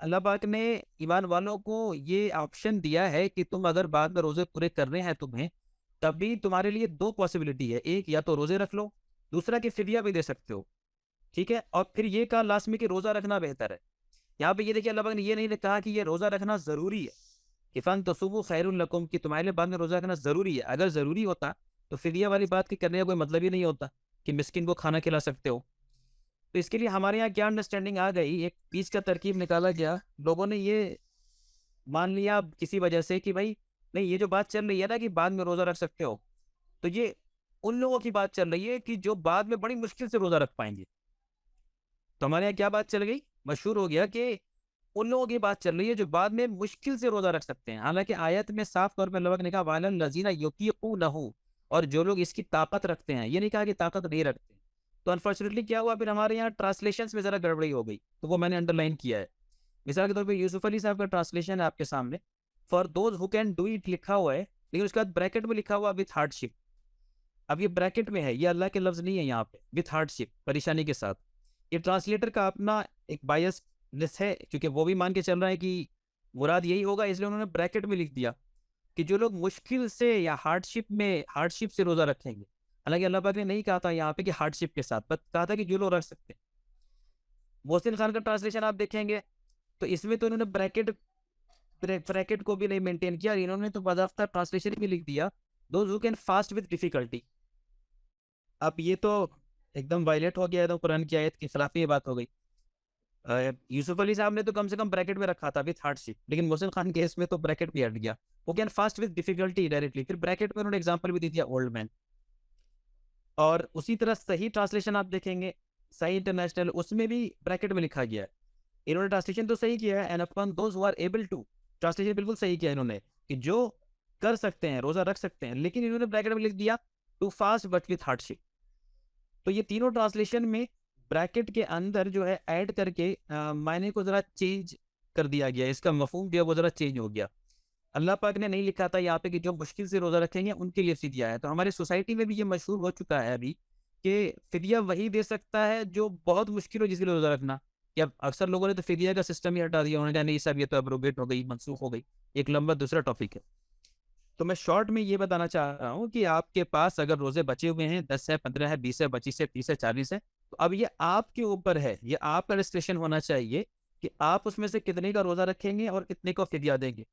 अल्लाह पाक ने ईमान वालों को ये ऑप्शन दिया है कि तुम अगर बाद में रोजे पूरे करने हैं तुम्हें, तभी तुम्हारे लिए दो पॉसिबिलिटी है, एक या तो रोजे रख लो, दूसरा कि फिदिया भी दे सकते हो। ठीक है, और फिर ये कहा लास्ट में कि रोजा रखना बेहतर है। यहाँ पे ये देखिए, अल्लाह पाक ने ये नहीं कहा कि ये रोजा रखना जरूरी है, कि फन तसुबु खैरुल लकुम, कि तुम्हारे लिए बाद में रोजा रखना जरूरी है। अगर जरूरी होता तो फिदिया वाली बात के करने का कोई मतलब ही नहीं होता, कि मिस्किन को खाना खिला सकते हो। तो इसके लिए हमारे यहाँ क्या अंडरस्टैंडिंग आ गई, एक बीच का तरकीब निकाला गया, लोगों ने ये मान लिया किसी वजह से कि भाई नहीं, ये जो बात चल रही है ना कि बाद में रोजा रख सकते हो, तो ये उन लोगों की बात चल रही है कि जो बाद में बड़ी मुश्किल से रोजा रख पाएंगे। तो हमारे यहाँ क्या बात चल गई, मशहूर हो गया कि उन लोगों की बात चल रही है जो बाद में मुश्किल से रोजा रख सकते हैं। हालांकि आयत में साफ तौर पर अल्लाह ने कहा वालन लजीना युकीकुनहु, और जो लोग इसकी ताकत रखते हैं, ये नहीं कहा कि ताकत नहीं रखते। तो अनफॉर्चुनेटली क्या हुआ, फिर हमारे यहाँ ट्रांसलेशन में जरा गड़बड़ी हो गई, तो वो मैंने अंडरलाइन किया है। मिसाल के तौर पर यूसुफ अली साहब का ट्रांसलेशन है आपके सामने, for those who can do it लिखा हुआ है, लेकिन उसके बाद ब्रैकेट में लिखा हुआ विथ हार्डशिप। अब ये ब्रैकेट में है, ये अल्लाह के लफ्ज नहीं है यहाँ पे, विथ हार्डशिप, परेशानी के साथ। ये ट्रांसलेटर का अपना एक बायसनेस है, क्योंकि वो भी मान के चल रहा है कि मुराद यही होगा, इसलिए उन्होंने ब्रैकेट में लिख दिया कि जो लोग मुश्किल से या हार्डशिप से रोजा रखेंगे। हालांकि अल्लाह पाक ने नहीं कहा था यहाँ पे कि हार्डशिप के साथ, बस कहा था कि जो लोग रख सकते हैं। मोहसिन खान का ट्रांसलेशन आप देखेंगे तो इसमें तो इन्होंने ब्रैकेट को भी नहीं मेंटेन किया, इन्होंने तो बाकायदा ट्रांसलेशन भी लिख दिया, those who can fast with difficulty. अब ये तो एकदम वायलेट हो गया है, तो कुरान की आयत के खिलाफ ये बात हो गई। यूसुफ अली साहब ने तो कम से कम ब्रैकेट में रखा था विथ हार्डशिप, लेकिन मोहसिन खान केस में तो ब्रैकेट भी हट गया, वो can fast with difficulty directly, फिर ब्रैकेट में उन्होंने एग्जांपल भी दे दिया ओल्ड मैन। और उसी तरह सही ट्रांसलेशन आप देखेंगे, सही इंटरनेशनल, उसमें भी ब्रैकेट में लिखा गया है। इन्होंने ट्रांसलेशन तो सही किया है, and upon those who are able to, translation बिल्कुल सही किया इन्होंने, कि जो कर सकते हैं, रोजा रख सकते हैं, लेकिन इन्होंने ब्रैकेट में लिख दिया to fast but with hardship. तो ये तीनों ट्रांसलेशन में ब्रैकेट के अंदर जो है ऐड करके मायने को जरा चेंज कर दिया गया, इसका मफहूम जो है वो जरा चेंज हो गया। अल्लाह पाक ने नहीं लिखा था यहाँ पे कि जो मुश्किल से रोजा रखेंगे उनके लिए फिदिया है। तो हमारी सोसाइटी में भी ये मशहूर हो चुका है अभी कि फिदिया वही दे सकता है जो बहुत मुश्किल हो जिसके लिए रोजा रखना। या अक्सर लोगों ने तो फिदिया का सिस्टम ही हटा दिया, उन्होंने कहा नहीं सब ये तो अब्रोगेट हो गई, मनसूख हो गई, एक लंबा दूसरा टॉपिक है। तो मैं शॉर्ट में ये बताना चाह रहा हूँ कि आपके पास अगर रोजे बचे हुए हैं, 10 है, 15 है, 20 है, 25 है, 30 है, 40 है, तो अब ये आपके ऊपर है, ये आपका डिस्क्रिप्शन होना चाहिए कि आप उसमें से कितने का रोजा रखेंगे और कितने को फिदिया देंगे।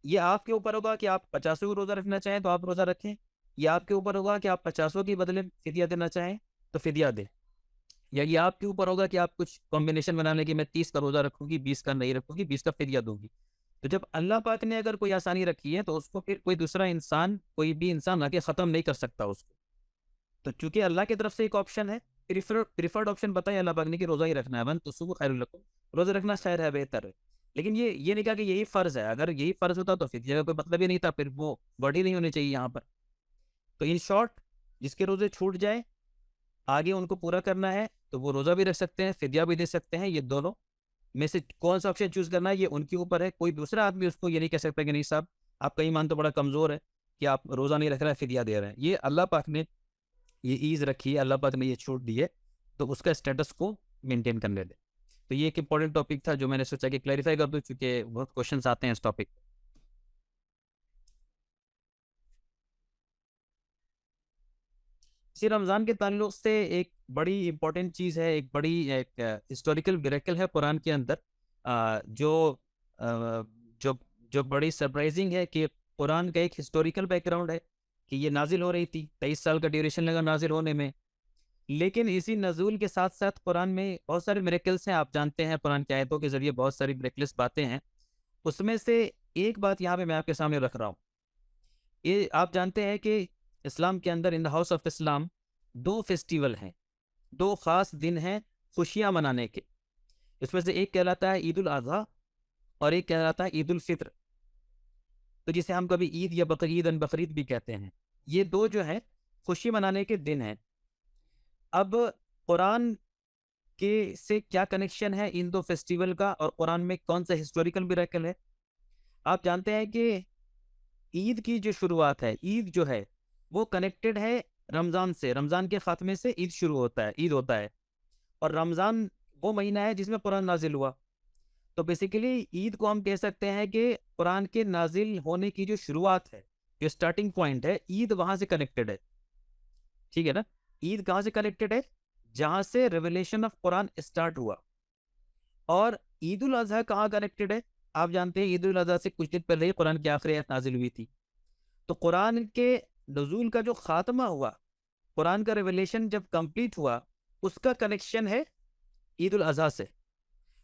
ये आपके ऊपर होगा कि आप 50 को रोजा रखना चाहें तो आप रोजा रखें, या आपके ऊपर होगा कि आप 50 के बदले फिदिया देना चाहें तो फिदिया दें, या ये आपके ऊपर होगा कि आप कुछ कॉम्बिनेशन बनाने की, मैं 30 का रोजा रखूंगी, 20 का नहीं रखूंगी, 20 का फिदिया दूंगी। तो जब अल्लाह पाक ने अगर कोई आसानी रखी है तो उसको फिर कोई दूसरा इंसान, कोई भी इंसान आके ख़त्म नहीं कर सकता उसको। तो चूंकि अल्लाह की तरफ से एक ऑप्शन है, प्रिफर्ड ऑप्शन बताए अल्लाह पाक ने कि रोज़ा ही रखना है, वन तो सुबह खैरुल लकुम, रोज़ा रखना खैर है, बेहतर है। लेकिन ये नहीं कहा कि यही फ़र्ज़ है, अगर यही फ़र्ज़ होता तो फिर जगह कोई मतलब ही नहीं था, फिर वो वर्ड ही नहीं होनी चाहिए यहाँ पर। तो इन शॉर्ट, जिसके रोज़े छूट जाए, आगे उनको पूरा करना है, तो वो रोज़ा भी रख सकते हैं, फिदिया भी दे सकते हैं। ये दोनों में से कौन सा ऑप्शन चूज करना है ये उनके ऊपर है। कोई दूसरा आदमी उसको ये नहीं कह सकता कि नहीं साहब, आपका ईमान तो बड़ा कमजोर है कि आप रोजा नहीं रख रहे हैं, फिदिया दे रहे हैं। ये अल्लाह पाक ने ये ईज रखी है, अल्लाह पाक ने ये छूट दी है, तो उसका स्टेटस को मेंटेन करने दे। तो ये एक इंपॉर्टेंट टॉपिक था जो मैंने सोचा कि क्लैरिफाई कर दूं, चूंकि बहुत क्वेश्चंस आते हैं इस टॉपिक। इसी रमज़ान के ताल्लुक से एक बड़ी इंपॉर्टेंट चीज़ है, एक बड़ी एक हिस्टोरिकल मिरेकल है कुरान के अंदर, जो जो जो बड़ी सरप्राइजिंग है कि कुरान का एक हिस्टोरिकल बैकग्राउंड है कि ये नाजिल हो रही थी, 23 साल का ड्यूरेशन लगा नाजिल होने में। लेकिन इसी नज़ूल के साथ साथ कुरान में बहुत सारे मिरेकल्स हैं, आप जानते हैं कुरान की आयतों के ज़रिए बहुत सारी मिरेकल्स बातें हैं। उसमें से एक बात यहाँ पे मैं आपके सामने रख रहा हूँ। ये आप जानते हैं कि इस्लाम के अंदर, in the house of Islam, दो फेस्टिवल हैं, दो खास दिन हैं खुशियां मनाने के। इसमें से एक कहलाता है ईद उल अजहा और एक कहलाता है ईद उल फित्र, तो जिसे हम कभी ईद या बकरीद एंड बकरीद भी कहते हैं। ये दो जो है खुशी मनाने के दिन हैं। अब कुरान के से क्या कनेक्शन है इन दो फेस्टिवल का, और कुरान में कौन सा हिस्टोरिकल मिरेकल है। आप जानते हैं कि ईद की जो शुरुआत है, ईद जो है वो कनेक्टेड है रमज़ान से। रमज़ान के खात्मे से ईद शुरू होता है, ईद होता है। और रमज़ान वो महीना है जिसमें कुरान नाजिल हुआ। तो बेसिकली ईद को हम कह सकते हैं कि कुरान के नाजिल होने की जो शुरुआत है, जो स्टार्टिंग पॉइंट है, ईद वहां से कनेक्टेड है। ठीक है ना। ईद कहाँ से कनेक्टेड है? जहां से रेवलेशन ऑफ कुरान स्टार्ट हुआ। और ईद उल अजहा कहाँ कनेक्टेड है? आप जानते हैं ईद उल अजहा से कुछ दिन पहले ही कुरान की आखिरी आयत नाजिल हुई थी। तो कुरान के नज़ूल का जो खात्मा हुआ, कुरान का रेवलेशन जब कंप्लीट हुआ, उसका कनेक्शन है ईद उल अजहा से।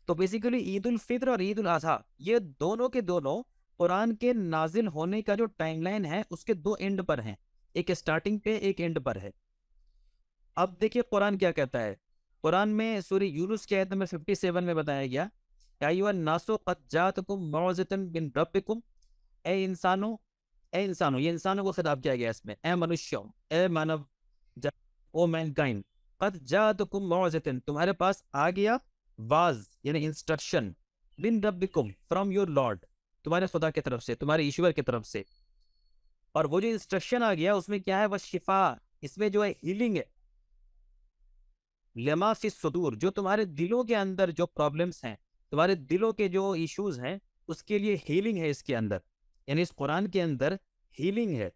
तो बेसिकली ईद उल फित्र और ईद उल अजहा, ये दोनों के दोनों कुरान के नाजिल होने का जो टाइमलाइन है उसके दो एंड पर हैं, एक स्टार्टिंग पे एक एंड पर है। अब देखिए कुरान क्या कहता है। कुरान में सूरह यूनुस की आयत नंबर 57 में बताया गया, या अय्युहन नासु क़द जाअतकुम मौइज़तुम मिन रब्बिकुम, ए इंसानों, ए इंसानों, ये इंसानों को खिताब किया गया इसमें, ए मनुष्यों, ए मानव, ओ मैनकाइंड, क़द जाअतकुम मौइज़तुन, तुम्हारे पास आ गया वाज यानी इंस्ट्रक्शन, बिन रब्बिकुम, फ्रॉम योर लॉर्ड, तुम्हारे खुदा की तरफ से, तुम्हारे ईश्वर की तरफ से। और वो जो इंस्ट्रक्शन आ गया उसमें क्या है? वह शिफा, इसमें जो है हीलिंग है, लमा फिस सुदूर, जो तुम्हारे दिलों के अंदर जो प्रॉब्लम्स हैं, तुम्हारे दिलों के जो इश्यूज हैं, उसके लिए हीलिंग है इसके अंदर। यानी इस कुरान के अंदर हीलिंग है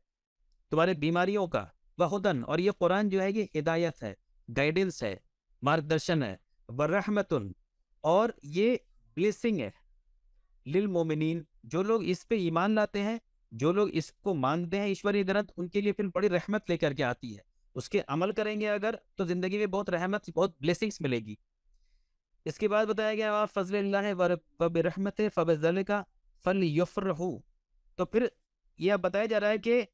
तुम्हारे बीमारियों का। वहुदन, और ये कुरान जो है ये हिदायत है, गाइडेंस है, मार्गदर्शन है। वरहमतुन, और ये ब्लेसिंग है, लिल मोमिनीन, जो लोग इस पे ईमान लाते हैं, जो लोग इसको मानते हैं ईश्वरीय ग्रंथ, उनके लिए फिर बड़ी रहमत लेकर के आती है। उसके अमल करेंगे अगर तो जिंदगी में बहुत रहमत, बहुत ब्लेसिंग्स मिलेगी। इसके बाद बताया गया फजल व बिरहमत फबिज़लिका फलयफ्रहू। तो फिर यह बताया जा रहा है कि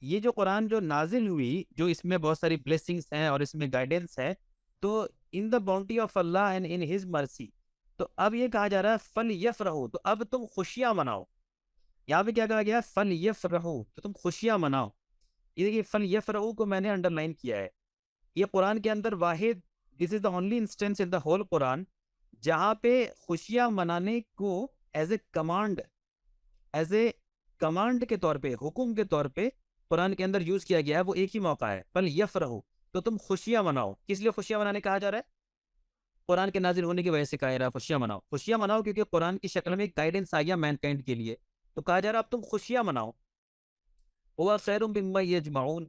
ये जो कुरान जो नाजिल हुई, जो इसमें बहुत सारी ब्लेसिंग्स हैं और इसमें गाइडेंस है, तो in the bounty of Allah and in his mercy, तो अब ये कहा जा रहा है फल यफरहू, तो अब तुम खुशियां मनाओ। यहाँ पे क्या कहा गया? फल यफरहू, तो तुम खुशियां मनाओ। ये देखिए फल यफरहू को मैंने अंडरलाइन किया है। ये कुरान के अंदर वाहिद, this is the only instance in the whole Quran जहाँ पे खुशियां मनाने को as a command, as a command के तौर पे, हुक्म के तौर पे कुरान के अंदर यूज किया गया है। वो एक ही मौका है, फल यफरहू, तो तुम खुशियां मनाओ। किस लिए खुशियां मनाने कहा जा रहा है? कुरान के नाजिल होने की वजह से कहा जा रहा है खुशियां मनाओ। खुशियां मनाओ क्योंकि कुरान की शक्ल में एक गाइडेंस आ गया मैनकाइंड के लिए, तो कहा जा रहा है अब तुम खुशियां मनाओ। हुवा खैरुम मिम्मा यजमाऊन,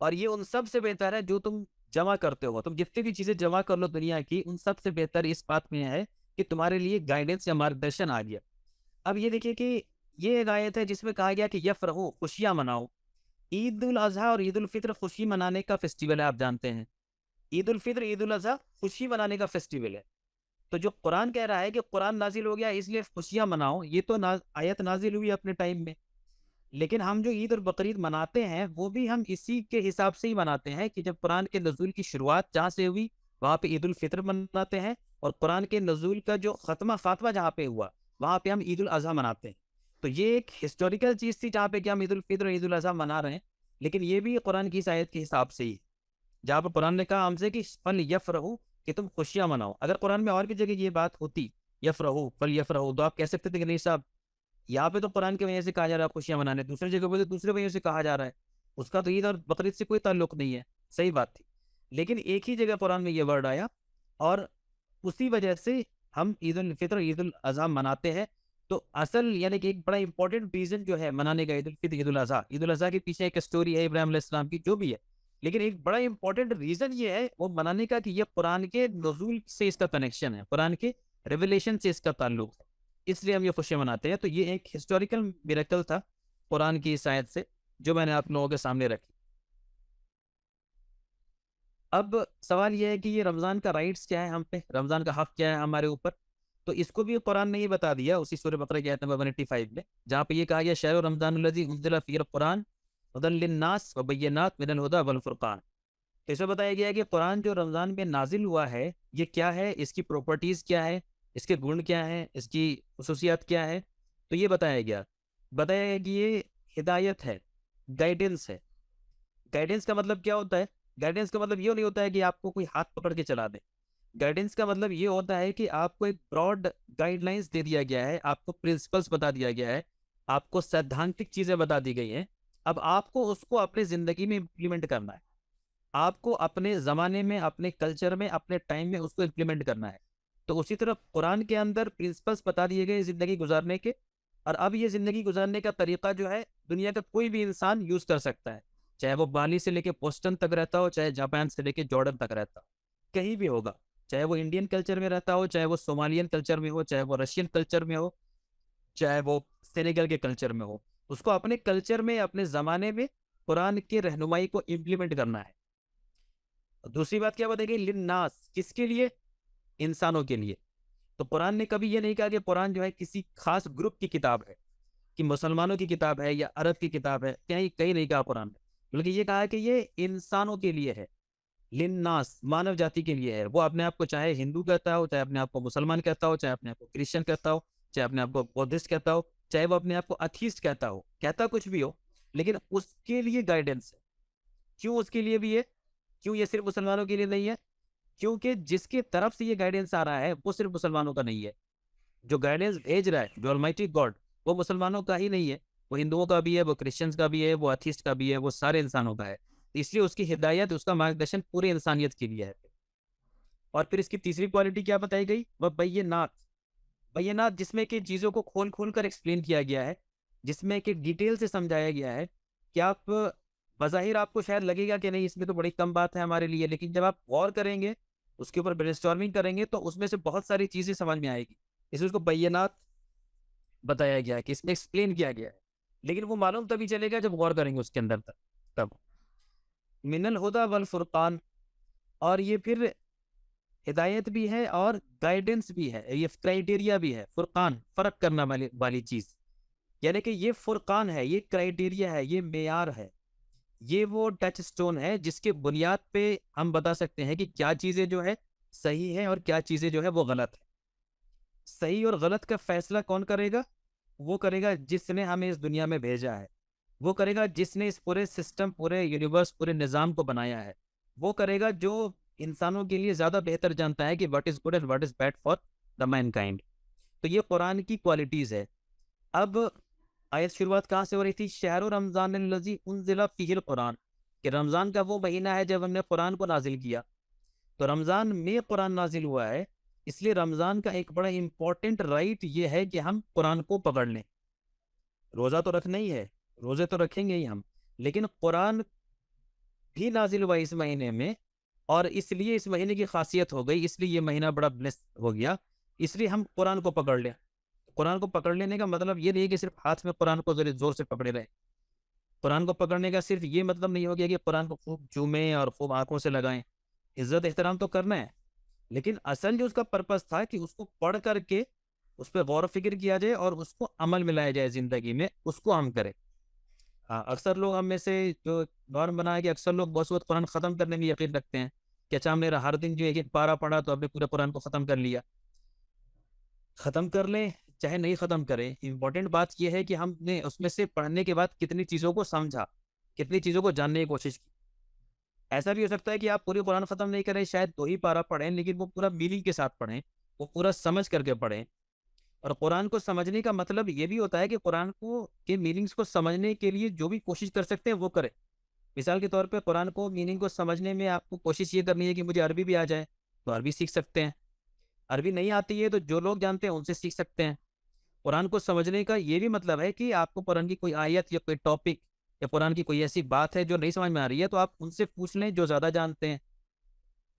और ये उन सब से बेहतर है जो तुम जमा करते हो। तुम जितनी भी चीजें जमा कर लो दुनिया की, उन सब से बेहतर इस बात में है कि तुम्हारे लिए गाइडेंस या मार्गदर्शन आ गया। अब ये देखिए कि ये एक आयत है जिसमें कहा गया कि यफरहू, खुशियां मनाओ। ईद उल अजहा और ईद उल फित्र खुशी मनाने का फेस्टिवल है, आप जानते हैं। ईद उल फित्र, ईद उल अजहा खुशी मनाने का फेस्टिवल है। तो जो कुरान कह रहा है कि कुरान नाजिल हो गया इसलिए खुशियां मनाओ, ये तो आयत नाजिल हुई अपने टाइम में। लेकिन हम जो ईद और बकरीद मनाते हैं वो भी हम इसी के हिसाब से ही मनाते हैं कि जब कुरान के नज़ूल की शुरुआत जहाँ से हुई वहाँ पे ईद उल फित्र मनाते हैं, और कुरान के नज़ूल का जो खत्मा फातवा जहाँ पे हुआ वहाँ पे हम ईद उल अजहा मनाते हैं। तो ये एक हिस्टोरिकल चीज़ थी जहाँ पे कि हम ईद उल फित्र और ईद उल अजहा मना रहे हैं, लेकिन ये भी कुरान की इस आयत के हिसाब से ही, जहाँ पर कुरान ने कहा हमसे कि फल यफरहू, कि तुम खुशियां मनाओ। अगर कुरान में और भी जगह ये बात होती यफरहू फल यफरहू, तो आप कह सकते थे कि नहीं साहब, यहाँ पे तो कुरान की वजह से कहा जा रहा है खुशियां मनाने, दूसरी जगह पे तो दूसरे वजह से कहा जा रहा है, उसका तो ईद और बकरीद से कोई ताल्लुक नहीं है। सही बात थी, लेकिन एक ही जगह कुरान में ये वर्ड आया, और उसी वजह से हम ईद उल फित्र ईद उल अजहा मनाते हैं। तो असल यानी कि एक बड़ा इंपॉर्टेंट रीजन जो है मनाने का ईद उल फित्र ईद उल अजहा, ईद उल अजहा के पीछे एक स्टोरी है इब्राहिम अलैहिस्सलाम की, जो भी है, लेकिन एक बड़ा इंपॉर्टेंट रीजन ये है वो मनाने का कि ये कुरान के नज़ूल से इसका कनेक्शन है, कुरान के रेवलेशन से इसका ताल्लुक है, इसलिए हम ये खुशियां मनाते हैं। तो ये एक हिस्टोरिकल मिरेकल था कुरान की इस आयत से, जो मैंने आप लोगों के सामने रखी। अब सवाल ये है कि ये रमज़ान का राइट्स क्या है हम पे, रमज़ान का हक क्या है हमारे ऊपर। तो इसको भी कुरान ने ही बता दिया उसी सूरह बकरा की आयत नंबर 185 में, जहाँ पे ये कहा गया शहर रमज़ानुल्लज़ी उन्ज़िला फ़ीहिल कुरान हुदल लिन्नास व बय्यिनात मिनल हुदा वल फुरक़ान। तो इसमें बताया गया है कि कुरान जो रमज़ान में नाजिल हुआ है ये क्या है, इसकी प्रॉपर्टीज़ क्या है, इसके गुण क्या है, इसकी खसूसियात क्या है। तो ये बताया गया कि ये हिदायत है, गाइडेंस है। गाइडेंस का मतलब क्या होता है? गाइडेंस का मतलब ये नहीं होता है कि आपको कोई हाथ पकड़ के चला दे। गाइडेंस का मतलब ये होता है कि आपको एक ब्रॉड गाइडलाइंस दे दिया गया है, आपको प्रिंसिपल्स बता दिया गया है, आपको सैद्धांतिक चीज़ें बता दी गई हैं। अब आपको उसको अपनी ज़िंदगी में इम्प्लीमेंट करना है, आपको अपने ज़माने में, अपने कल्चर में, अपने टाइम में उसको इम्प्लीमेंट करना है। तो उसी तरह कुरान के अंदर प्रिंसिपल्स बता दिए गए ज़िंदगी गुजारने के, और अब ये ज़िंदगी गुजारने का तरीका जो है दुनिया का कोई भी इंसान यूज़ कर सकता है, चाहे वो बाली से लेके बोस्टन तक रहता हो, चाहे जापान से लेके जॉर्डन तक रहता हो, कहीं भी होगा। चाहे वो इंडियन कल्चर में रहता हो, चाहे वो सोमालियन कल्चर में हो, चाहे वो रशियन कल्चर में हो, चाहे वो सेनेगल के कल्चर में हो, उसको अपने कल्चर में, अपने ज़माने में कुरान की रहनुमाई को इम्प्लीमेंट करना है। दूसरी बात क्या बताई गई? लिन्नास, किसके लिए? इंसानों के लिए। तो कुरान ने कभी ये नहीं कहा कि कुरान जो है किसी खास ग्रुप की किताब है, कि मुसलमानों की किताब है या अरब की किताब है, कहीं कहीं नहीं कहा कुरान ने, बल्कि ये कहा है कि ये इंसानों के लिए है, लिन्नास, मानव जाति के लिए है। वो अपने आप को चाहे हिंदू कहता हो, चाहे अपने आप को मुसलमान कहता हो, चाहे अपने आप को क्रिश्चियन कहता हो, चाहे अपने आप को बौद्धिस्ट कहता हो, चाहे वो अपने आप को अथीस्ट कहता हो, कहता कुछ भी हो, लेकिन उसके लिए गाइडेंस है। क्यों उसके लिए भी है? क्यों ये सिर्फ मुसलमानों के लिए नहीं है? क्योंकि जिसकी तरफ से ये गाइडेंस आ रहा है वो सिर्फ मुसलमानों का नहीं है। जो गाइडेंस भेज रहा है, जो ऑलमाइटी गॉड, वो मुसलमानों का ही नहीं है, वो हिंदुओं का भी है, वो क्रिश्चियंस का भी है, वो अथीस्ट का भी है, वो सारे इंसानों का है। इसलिए उसकी हिदायत, उसका मार्गदर्शन पूरी इंसानियत के लिए है। और फिर इसकी तीसरी क्वालिटी क्या बताई गई? वह बैय्यिनात, बैय्यिनात जिसमें कि चीज़ों को खोल खोल कर एक्सप्लेन किया गया है, जिसमें कि डिटेल से समझाया गया है कि आप बज़ाहिर आपको शायद लगेगा कि नहीं इसमें तो बड़ी कम बात है हमारे लिए, लेकिन जब आप गौर करेंगे, उसके ऊपर ब्रेनस्टॉर्मिंग करेंगे, तो उसमें से बहुत सारी चीज़ें समझ में आएगी। इसलिए उसको बैय्यिनात बताया गया है कि इसमें एक्सप्लेन किया गया है, लेकिन वो मालूम तभी चलेगा जब गौर करेंगे उसके अंदर तक, तब। मिनल हुदा वल फुरकान, और ये फिर हिदायत भी है और गाइडेंस भी है, ये क्राइटेरिया भी है। फुरकान, फर्क करना वाली वाली चीज, यानी कि ये फुरकान है, ये क्राइटेरिया है, ये मेयार है, ये वो टच स्टोन है जिसके बुनियाद पे हम बता सकते हैं कि क्या चीजें जो है सही है और क्या चीजें जो है वो गलत है। सही और गलत का फैसला कौन करेगा? वो करेगा जिसने हमें इस दुनिया में भेजा है, वो करेगा जिसने इस पूरे सिस्टम, पूरे यूनिवर्स, पूरे निज़ाम को बनाया है, वो करेगा जो इंसानों के लिए ज़्यादा बेहतर जानता है कि what is good and what is bad for the Mankind. तो ये कुरान की क्वालिटीज़ है। अब आयत शुरुआत कहाँ से हो रही थी? शहर रमज़ान लजी उनजिला फ़ीहिल कुरान, कि रमज़ान का वो महीना है जब हमने कुरान को नाजिल किया। तो रमज़ान में कुरान नाजिल हुआ है, इसलिए रमज़ान का एक बड़ा इंपॉर्टेंट राइट ये है कि हम कुरान को पकड़ लें। रोज़ा तो रखना ही है, रोज़े तो रखेंगे ही हम, लेकिन कुरान भी नाजिल हुआ इस महीने में, और इसलिए इस महीने की खासियत हो गई, इसलिए ये महीना बड़ा ब्लेस हो गया, इसलिए हम कुरान को पकड़ लें। कुरान को पकड़ लेने का मतलब ये नहीं कि सिर्फ हाथ में कुरान को जरा जोर से पकड़े रहे। कुरान को पकड़ने का सिर्फ ये मतलब नहीं हो गया कि कुरान को खूब चूमें और खूब आंखों से लगाएं। इज्जत एहतराम तो करना है, लेकिन असल जो उसका पर्पस था कि उसको पढ़ करके उस पर गौर फिक्र किया जाए और उसको अमल में लाया जाए जिंदगी में, उसको हम करें। हाँ, अक्सर लोग हम में से जो नॉर्म बना है कि अक्सर लोग बहुत कुरान खत्म करने में यकीन रखते हैं कि अच्छा हमने हर दिन जो एक एक पारा पढ़ा तो हमने पूरे कुरान को खत्म कर लिया। खत्म कर लें चाहे नहीं खत्म करें, इम्पोर्टेंट बात यह है कि हमने उसमें से पढ़ने के बाद कितनी चीज़ों को समझा, कितनी चीज़ों को जानने की कोशिश की। ऐसा भी हो सकता है कि आप पूरी कुरान खत्म नहीं करें, शायद 2 ही पारा पढ़ें, लेकिन वो पूरा मीनिंग के साथ पढ़ें, वो पूरा समझ करके पढ़ें। और कुरान को समझने का मतलब ये भी होता है कि कुरान को के मीनिंग्स को समझने के लिए जो भी कोशिश कर सकते हैं वो करें। मिसाल के तौर पे कुरान को मीनिंग को समझने में आपको कोशिश ये करनी है कि मुझे अरबी भी आ जाए, तो अरबी सीख सकते हैं। अरबी नहीं आती है तो जो लोग जानते हैं उनसे सीख सकते हैं। कुरान को समझने का ये भी मतलब है कि आपको कुरान की कोई आयत या कोई टॉपिक या कुरान की कोई ऐसी बात है जो नहीं समझ में आ रही है, तो आप उनसे पूछ लें जो ज़्यादा जानते हैं।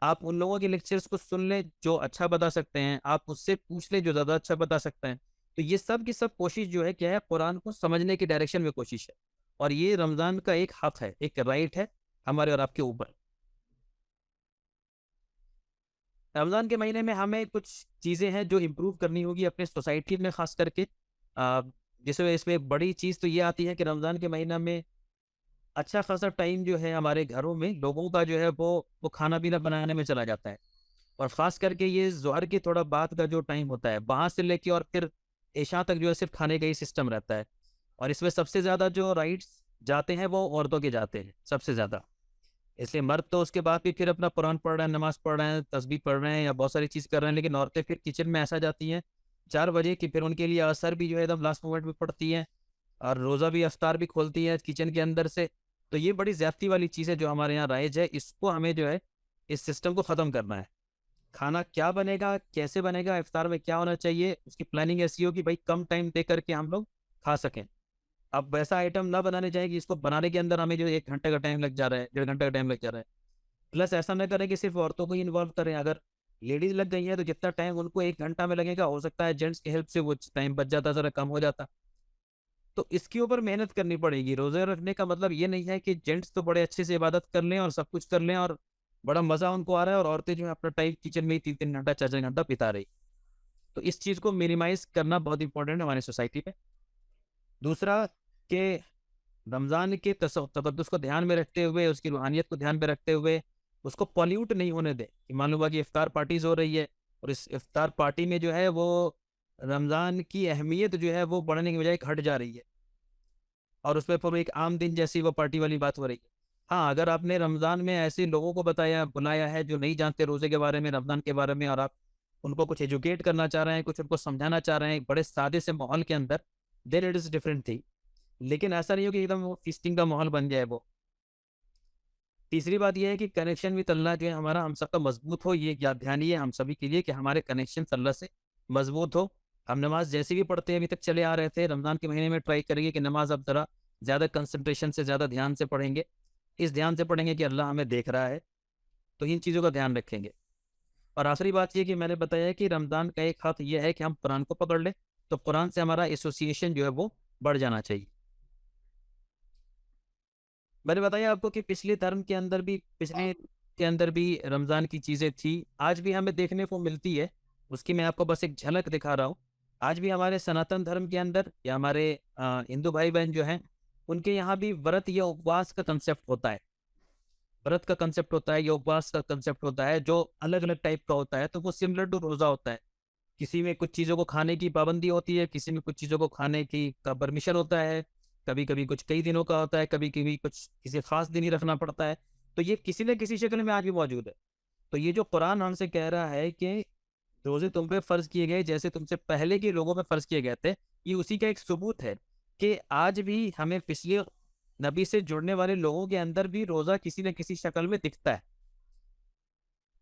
आप उन लोगों के लेक्चर्स को सुन लें जो अच्छा बता सकते हैं, आप उससे पूछ लें जो ज़्यादा अच्छा बता सकते हैं। तो ये सब की सब कोशिश जो है क्या है, कुरान को समझने की डायरेक्शन में कोशिश है। और ये रमज़ान का एक हक है, एक राइट है हमारे और आपके ऊपर। रमज़ान के महीने में हमें कुछ चीज़ें हैं जो इम्प्रूव करनी होगी अपने सोसाइटी में, ख़ास करके जिसमें इसमें एक बड़ी चीज़ तो ये आती है कि रमज़ान के महीना में अच्छा खासा टाइम जो है हमारे घरों में लोगों का जो है वो खाना पीना बनाने में चला जाता है। और ख़ास करके ये ज़ोहर के थोड़ा बाद का जो टाइम होता है, वहाँ से लेके और फिर इशा तक जो है सिर्फ खाने का ही सिस्टम रहता है। और इसमें सबसे ज़्यादा जो राइट्स जाते हैं वो औरतों के जाते हैं सबसे ज़्यादा। इसलिए मर्द तो उसके बाद भी फिर अपना कुरान पढ़ रहे हैं, नमाज़ पढ़ रहे हैं, तस्बीह पढ़ रहे हैं या बहुत सारी चीज़ कर रहे हैं, लेकिन औरतें फिर किचन में ऐसा जाती हैं 4 बजे कि फिर उनके लिए असर भी जो है एकदम लास्ट मोमेंट में पड़ती है, और रोज़ा भी, इफ्तार भी खोलती है किचन के अंदर से। तो ये बड़ी ज़्यादती वाली चीज़ है जो हमारे यहाँ राइज है, इसको हमें जो है इस सिस्टम को ख़त्म करना है। खाना क्या बनेगा, कैसे बनेगा, इफ्तार में क्या होना चाहिए, उसकी प्लानिंग ऐसी हो कि भाई कम टाइम दे करके हम लोग खा सकें। अब वैसा आइटम ना बनाने चाहिए कि इसको बनाने के अंदर हमें जो 1 घंटे का टाइम लग जा रहा है, 1.5 घंटे का टाइम लग जा रहा है। प्लस ऐसा ना करें कि सिर्फ औरतों को ही इन्वॉल्व करें। अगर लेडीज लग गई है तो जितना टाइम उनको 1 घंटा में लगेगा, हो सकता है जेंट्स की हेल्प से वो टाइम बच जाता, जरा कम हो जाता। तो इसके ऊपर मेहनत करनी पड़ेगी। रोजे रखने का मतलब ये नहीं है कि जेंट्स तो बड़े अच्छे से इबादत कर लें और सब कुछ कर लें और बड़ा मजा उनको आ रहा है, और औरतें जो है अपना टाइम किचन में ही 3-3 घंटा 4-4 घंटा बिता रही। तो इस चीज को मिनिमाइज करना बहुत इंपॉर्टेंट है हमारी सोसाइटी में। दूसरा कि रमज़ान के तकद्दुस को ध्यान में रखते हुए, उसकी रूहानियत को ध्यान में रखते हुए, उसको पॉल्यूट नहीं होने दें। कि मान लो कि इफ्तार पार्टीज हो रही है और इस इफ्तार पार्टी में जो है वो रमज़ान की अहमियत जो है वो बढ़ने की बजाय घट जा रही है, और उसमें फिर एक आम दिन जैसी वो पार्टी वाली बात हो रही है। हाँ, अगर आपने रमज़ान में ऐसे लोगों को बताया बुलाया है जो नहीं जानते रोज़े के बारे में, रमज़ान के बारे में, और आप उनको कुछ एजुकेट करना चाह रहे हैं, कुछ उनको समझाना चाह रहे हैं बड़े सादे से माहौल के अंदर, then it is different thing. लेकिन ऐसा नहीं हो कि एकदम वो फीस्टिंग का माहौल बन जाए वो। तीसरी बात ये है कि कनेक्शन विद अल्लाह जो है हमारा हम सबका मजबूत हो। ये याद ध्यान है हम सभी के लिए कि हमारे कनेक्शन अल्लाह से मजबूत हो। हम नमाज जैसे भी पढ़ते हैं, अभी तक चले आ रहे थे, रमज़ान के महीने में ट्राई करेंगे कि नमाज अब ज़रा ज़्यादा कंसंट्रेशन से, ज़्यादा ध्यान से पढ़ेंगे। इस ध्यान से पढ़ेंगे कि अल्लाह हमें देख रहा है, तो इन चीज़ों का ध्यान रखेंगे। और आखिरी बात ये कि मैंने बताया कि रमज़ान का एक हक़ यह है कि हम कुरान को पकड़ लें, तो कुरान से हमारा एसोसिएशन जो है वो बढ़ जाना चाहिए। मैंने बताया आपको कि पिछले के अंदर भी रमज़ान की चीज़ें थी, आज भी हमें देखने को मिलती है। उसकी मैं आपको बस एक झलक दिखा रहा हूँ। आज भी हमारे सनातन धर्म के अंदर या हमारे हिंदू भाई बहन जो हैं, उनके यहाँ भी व्रत या उपवास का कंसेप्ट होता है। व्रत का कंसेप्ट होता है या उपवास का कंसेप्ट होता है, जो अलग अलग टाइप का होता है। तो वो सिमिलर टू रोज़ा होता है। किसी में कुछ चीज़ों को खाने की पाबंदी होती है, किसी में कुछ चीज़ों को खाने की का परमिशन होता है, कभी कभी कुछ कई दिनों का होता है, कभी कभी कुछ किसी खास दिन ही रखना पड़ता है। तो ये किसी न किसी शक्ल में आज भी मौजूद है। तो ये जो कुरान हमसे कह रहा है कि रोजे तुम पे फर्ज किए गए जैसे तुमसे पहले के लोगों पे फर्ज किए गए थे, ये उसी का एक सबूत है कि आज भी हमें पिछले नबी से जुड़ने वाले लोगों के अंदर भी रोजा किसी न किसी शक्ल में दिखता है।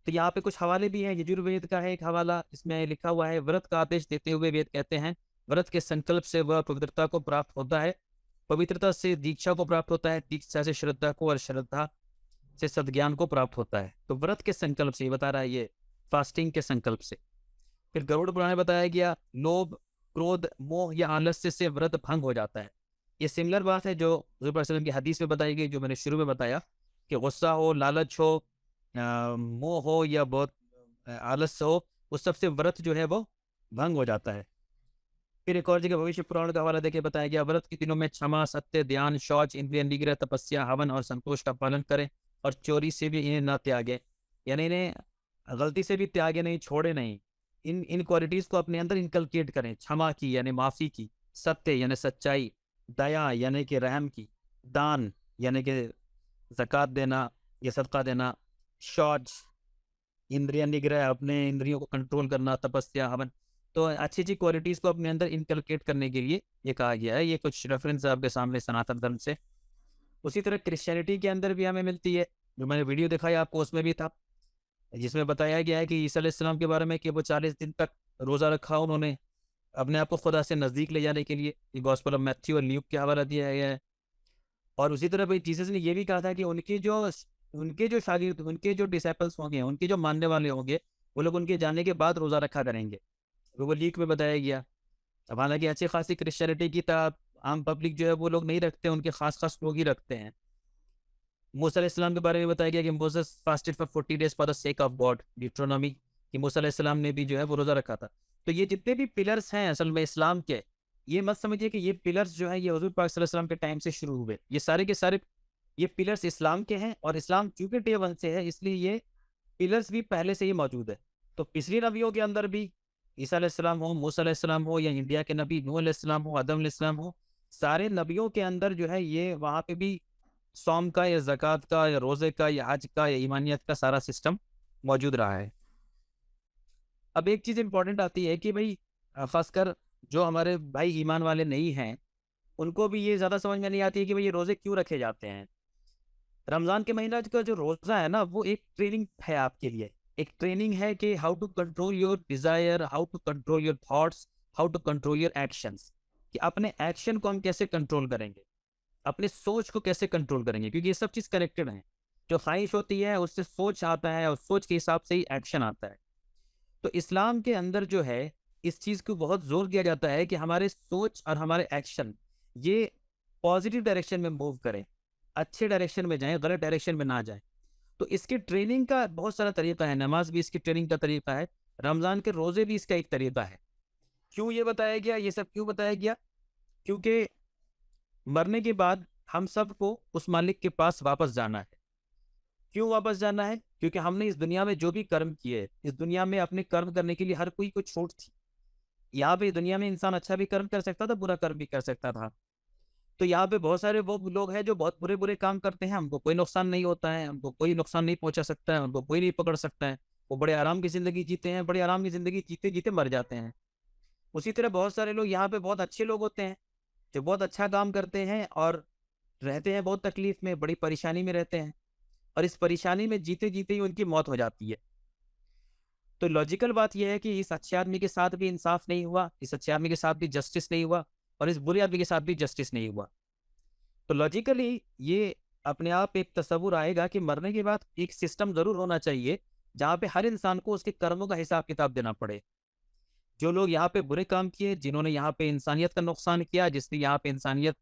तो यहाँ पे कुछ हवाले भी हैं। यजुर्वेद का है एक हवाला, इसमें लिखा हुआ है, व्रत का आदेश देते हुए वेद कहते हैं, व्रत के संकल्प से वह पवित्रता को प्राप्त होता है। पवित्रता से दीक्षा को प्राप्त होता है, दीक्षा से श्रद्धा को, और श्रद्धा से सद्ज्ञान को प्राप्त होता है। तो व्रत के संकल्प से, ये बता रहा है ये फास्टिंग के संकल्प से। फिर गरुड़ पुराण में बताया गया लोभ, क्रोध, मोह या आलस्य से व्रत भंग हो जाता है। ये सिमिलर बात है जो हुज़ूर पाक सल्लल्लाहु अलैहि वसल्लम की हदीस में बताई गई, जो मैंने शुरू में बताया कि गुस्सा हो, लालच हो, मोह हो या बहुत आलस्य हो, उस सबसे व्रत जो है वो भंग हो जाता है। फिर एक और जगह भविष्य पुराण का हवाला देके बताया गया व्रत के दिनों में क्षमा, सत्य, ध्यान, शौच, इंद्रिय निग्रह, तपस्या, हवन और संतोष का पालन करें, और चोरी से भी इन्हें न त्यागे, यानी इन्हें गलती से भी त्यागे नहीं, छोड़े नहीं। इन क्वालिटीज को अपने अंदर इनकलकेट करें। क्षमा की यानी माफ़ी की, सत्य यानी सच्चाई, दया यानी कि रहम की, दान यानी कि ज़कात देना या सदका देना, शौच इंद्रिय निग्रह अपने इंद्रियों को कंट्रोल करना, तपस्या, हवन। तो अच्छी अच्छी क्वालिटीज़ को अपने अंदर इनकलकेट करने के लिए ये कहा गया है। ये कुछ रेफरेंस आपके सामने सनातन धर्म से। उसी तरह क्रिश्चियनिटी के अंदर भी हमें मिलती है, जो मैंने वीडियो दिखाया आपको उसमें भी था, जिसमें बताया गया है कि ईसा अलैहिस्सलाम के बारे में कि वो 40 दिन तक रोज़ा रखा उन्होंने अपने आप को खुदा से नज़दीक ले जाने के लिए। ये गॉस्पेल ऑफ मैथ्यू और ल्यूक के हवाला दिया गया है। और उसी तरह भाई जीसस ने ये भी कहा था कि उनके जो शागिर्द, उनके जो डिसाइपल्स होंगे, उनके जो मानने वाले होंगे, वो लोग उनके जाने के बाद रोज़ा रखा करेंगे। वो लीक में बताया गया। अब हालांकि अच्छी खासी क्रिश्चियनिटी की तरह आम पब्लिक जो है वो लोग नहीं रखते, उनके खास खास लोग ही रखते हैं। मूसा अलैहिस्सलाम के बारे में बताया गया कि Moses fasted for 40 days for the sake of God, Deuteronomy, कि मूसा अलैहिस्सलाम ने भी जो है वो रोज़ा रखा था। तो ये जितने भी पिलर्स हैं असल में इस्लाम के, ये मत समझिए कि ये पिलर्स जो है ये हुज़ूर पाक सल्लल्लाहु अलैहि वसल्लम के टाइम से शुरू हुए। ये सारे के सारे ये पिलर्स इस्लाम के हैं, और इस्लाम चूंकि डे वन से है इसलिए ये पिलर्स भी पहले से ही मौजूद है। तो पिछली नबियों के अंदर भी, ईसा अलैहिस्सलाम हो, मूसा अलैहिस्सलाम हो, या इंडिया के नबी नूह अलैहिस्सलाम हो, आदम अलैहिस्सलाम हो, सारे नबियों के अंदर जो है ये वहाँ पे भी सौम का या ज़कात का या रोज़े का या हज का या ईमानियत का सारा सिस्टम मौजूद रहा है। अब एक चीज़ इंपॉर्टेंट आती है कि भाई ख़ासकर जो हमारे भाई ईमान वाले नहीं हैं, उनको भी ये ज़्यादा समझ में नहीं आती है कि भाई ये रोज़े क्यों रखे जाते हैं। रमज़ान के महीना का जो रोज़ा है ना, वो एक ट्रेनिंग है आपके लिए। एक ट्रेनिंग है कि how to control your desire, how to control your thoughts, how to control your actions, कि अपने एक्शन को हम कैसे कंट्रोल करेंगे, अपने सोच को कैसे कंट्रोल करेंगे, क्योंकि ये सब चीज़ कनेक्टेड हैं। जो ख्वाहिश होती है उससे सोच आता है, और सोच के हिसाब से ही एक्शन आता है। तो इस्लाम के अंदर जो है इस चीज़ को बहुत जोर दिया जाता है कि हमारे सोच और हमारे एक्शन ये पॉजिटिव डायरेक्शन में मूव करें, अच्छे डायरेक्शन में जाएं, गलत डायरेक्शन में ना जाएं। तो इसकी ट्रेनिंग का बहुत सारा तरीका है। नमाज भी इसकी ट्रेनिंग का तरीका है, रमज़ान के रोज़े भी इसका एक तरीका है। क्यों ये बताया गया, ये सब क्यों बताया गया? क्योंकि मरने के बाद हम सबको उस मालिक के पास वापस जाना है। क्यों वापस जाना है? क्योंकि हमने इस दुनिया में जो भी कर्म किए, इस दुनिया में अपने कर्म करने के लिए हर कोई को छूट थी। यहाँ पे दुनिया में इंसान अच्छा भी कर्म कर सकता था, बुरा कर्म भी कर सकता था। तो यहाँ पे बहुत सारे वो लोग हैं जो बहुत बुरे बुरे काम करते हैं, हमको कोई नुकसान नहीं होता है, हमको कोई नुकसान नहीं पहुंचा सकता है, हमको कोई नहीं पकड़ सकता है। वो बड़े आराम की जिंदगी जीते हैं, बड़े आराम की जिंदगी जीते जीते मर जाते हैं। उसी तरह बहुत सारे लोग यहाँ पे बहुत अच्छे लोग होते हैं, जो बहुत अच्छा काम करते हैं और रहते हैं बहुत तकलीफ में, बड़ी परेशानी में रहते हैं, और इस परेशानी में जीते जीते ही उनकी मौत हो जाती है। तो लॉजिकल बात यह है कि इस अच्छे आदमी के साथ भी इंसाफ नहीं हुआ, इस अच्छे आदमी के साथ भी जस्टिस नहीं हुआ, और इस बुरे आदमी के साथ भी जस्टिस नहीं हुआ। तो लॉजिकली ये अपने आप एक तस्वुर आएगा कि मरने के बाद एक सिस्टम जरूर होना चाहिए जहाँ पे हर इंसान को उसके कर्मों का हिसाब किताब देना पड़े। जो लोग यहाँ पे बुरे काम किए, जिन्होंने यहाँ पे इंसानियत का नुकसान किया, जिसने यहाँ पे इंसानियत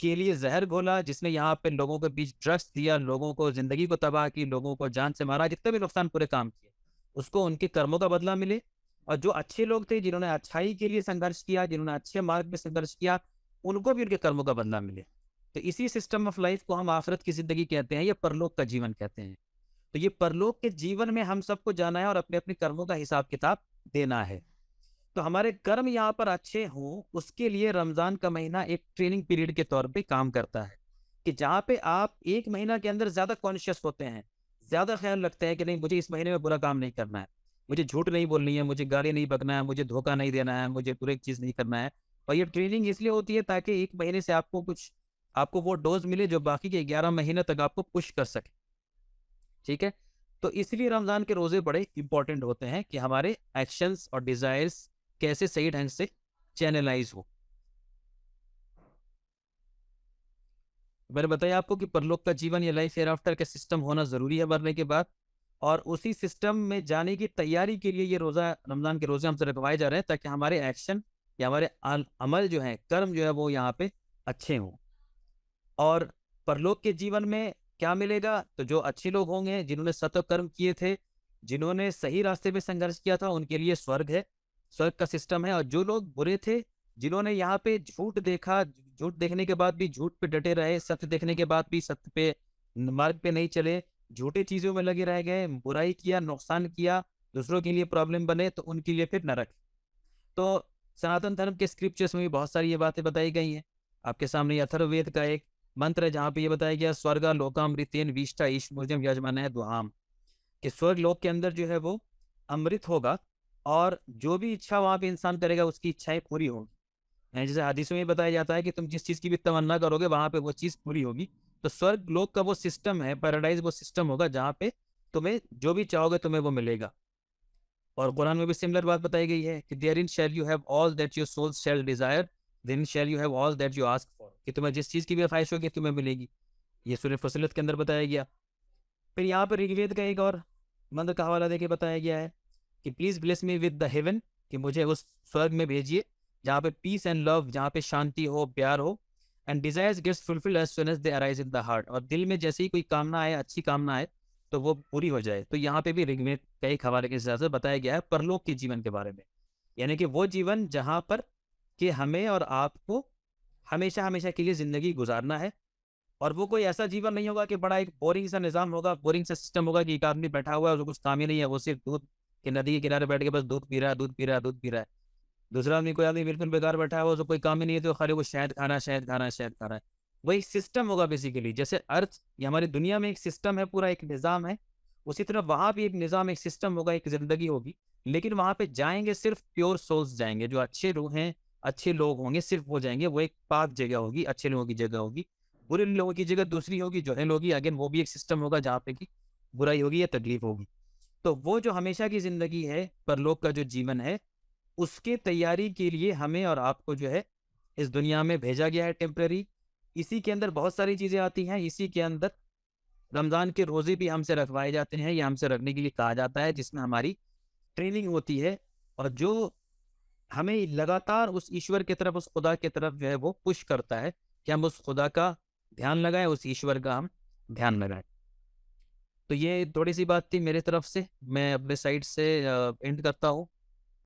के लिए जहर घोला, जिसने यहाँ पे लोगों के बीच ड्रग्स दिया, लोगों को जिंदगी को तबाह की, लोगों को जान से मारा, जितने भी नुकसान पूरे काम किए, उसको उनके कर्मों का बदला मिले। और जो अच्छे लोग थे, जिन्होंने अच्छाई के लिए संघर्ष किया, जिन्होंने अच्छे मार्ग में संघर्ष किया, उनको भी उनके कर्मों का बदला मिले। तो इसी सिस्टम ऑफ लाइफ को हम आखिरत की जिंदगी कहते हैं, या परलोक का जीवन कहते हैं। तो ये परलोक के जीवन में हम सबको जाना है और अपने अपने कर्मों का हिसाब किताब देना है। तो हमारे कर्म यहाँ पर अच्छे हों, उसके लिए रमजान का महीना एक ट्रेनिंग पीरियड के तौर पे काम करता है, कि जहाँ पे आप एक महीना के अंदर ज्यादा कॉन्शियस होते हैं, ज्यादा ख्याल रखते हैं कि नहीं मुझे इस महीने में बुरा काम नहीं करना है, मुझे झूठ नहीं बोलनी है, मुझे गाली नहीं बकना है, मुझे धोखा नहीं देना है, मुझे बुरी चीज नहीं करना है। और ये ट्रेनिंग इसलिए होती है ताकि एक महीने से आपको वो डोज मिले जो बाकी के 11 महीने तक आपको पुश कर सके। ठीक है, तो इसलिए रमजान के रोजे बड़े इंपॉर्टेंट होते हैं कि हमारे एक्शंस और डिजायर्स कैसे सही ढंग से चैनलाइज हो। मैंने बताया आपको कि परलोक का जीवन या लाइफ हेयर आफ्टर का सिस्टम होना ज़रूरी है मरने के बाद, और उसी सिस्टम में जाने की तैयारी के लिए ये रोज़ा, रमज़ान के रोज़े हमसे रखवाए जा रहे हैं, ताकि हमारे एक्शन या हमारे अमल जो हैं, कर्म जो है वो यहाँ पे अच्छे हों। और परलोक के जीवन में क्या मिलेगा? तो जो अच्छे लोग होंगे, जिन्होंने सत्कर्म किए थे, जिन्होंने सही रास्ते पे संघर्ष किया था, उनके लिए स्वर्ग है, स्वर्ग का सिस्टम है। और जो लोग बुरे थे, जिन्होंने यहाँ पे झूठ देखा, झूठ देखने के बाद भी झूठ पे डटे रहे, सत्य देखने के बाद भी सत्य पे मार्ग पे नहीं चले, झूठी चीज़ों में लगे रह गए, बुराई किया, नुकसान किया, दूसरों के लिए प्रॉब्लम बने, तो उनके लिए फिर नरक। तो सनातन धर्म के स्क्रिप्चर्स में भी बहुत सारी ये बातें बताई गई हैं। आपके सामने ये अथर्ववेद का एक मंत्र है, जहाँ पे ये बताया गया, स्वर्गा लोकामृतेन विष्टा ईशमुजम यजमान दुआम, कि स्वर्ग लोक के अंदर जो है वो अमृत होगा, और जो भी इच्छा वहां पे इंसान करेगा उसकी इच्छाएं पूरी होगी। जैसे हदीसों में बताया जाता है कि तुम जिस चीज की भी तमन्ना करोगे वहां पे वो चीज पूरी होगी। तो स्वर्ग लोक का वो सिस्टम है, पैराडाइज वो सिस्टम होगा जहाँ पे तुम्हें जो भी चाहोगे तुम्हें वो मिलेगा। और कुरान में भी सिमिलर बात बताई गई है कि therein shall you have all that your soul shall desire, then shall you have all that you ask for, कि तुम्हें जिस चीज की भी ख्वाहिश होगी तुम्हें मिलेगी। ये सूरह फसिलत के अंदर बताया गया। फिर यहाँ पर ऋग्वेद का एक और मंत्र का हवाला देके बताया गया है कि please bless me with the haven, कि मुझे उस स्वर्ग में भेजिए जहाँ पे पीस एंड लव, जहाँ पे शांति हो, प्यार हो, and desires gets fulfilled as soon as they arise in the heart, और दिल में जैसे ही कोई कामना आए, अच्छी कामना आए, तो वो पूरी हो जाए। तो यहाँ पे भी ऋग्वेद का एक हवाले के हिसाब से बताया गया है परलोक के जीवन के बारे में, यानी कि वो जीवन जहाँ पर कि हमें और आपको हमेशा हमेशा के लिए जिंदगी गुजारना है। और वो कोई ऐसा जीवन नहीं होगा कि बड़ा एक बोरिंग सा निजाम होगा, बोरिंग सा सिस्टम होगा कि एक आदमी बैठा हुआ है, उसको कुछ काम ही नहीं है, वो सिर्फ दूध के नदी के किनारे बैठ के बस दूध पी रहा है, दूध पी रहा है, दूध पी रहा है। दूसरा आदमी, कोई आदमी बिल्कुल बेकार बैठा है, वो उसको कोई काम ही नहीं है, तो खाली वो शहद खाना है, शहद खाना है, शहद खाना है। वही सिस्टम होगा बेसिकली, जैसे अर्थ या हमारी दुनिया में एक सिस्टम है, पूरा एक निज़ाम है, उसी तरह वहां भी एक निज़ाम, एक सिस्टम होगा, एक जिंदगी होगी। लेकिन वहां पे जाएंगे सिर्फ प्योर सोल्स जाएंगे, जो अच्छे रूह हैं, अच्छे लोग होंगे, सिर्फ वो जाएंगे। वो एक पाक जगह होगी, अच्छे लोगों की जगह होगी। बुरे लोगों की जगह दूसरी होगी, जो है लोगी, अगेन वो भी एक सिस्टम होगा जहाँ पे की बुराई होगी या तकलीफ होगी। तो वो जो हमेशा की जिंदगी है, परलोक का जो जीवन है, उसके तैयारी के लिए हमें और आपको जो है इस दुनिया में भेजा गया है टेम्पररी। इसी के अंदर बहुत सारी चीजें आती हैं। इसी के अंदर रमजान के रोजे भी हमसे रखवाए जाते हैं, या हमसे रखने के लिए कहा जाता है, जिसमें हमारी ट्रेनिंग होती है, और जो हमें लगातार उस ईश्वर की तरफ, उस खुदा की तरफ जो है वो पुश करता है कि हम उस खुदा का ध्यान लगाएं, उस ईश्वर का हम ध्यान लगाएं। तो ये थोड़ी सी बात थी मेरे तरफ से, मैं अपने साइड से एंड करता हूँ।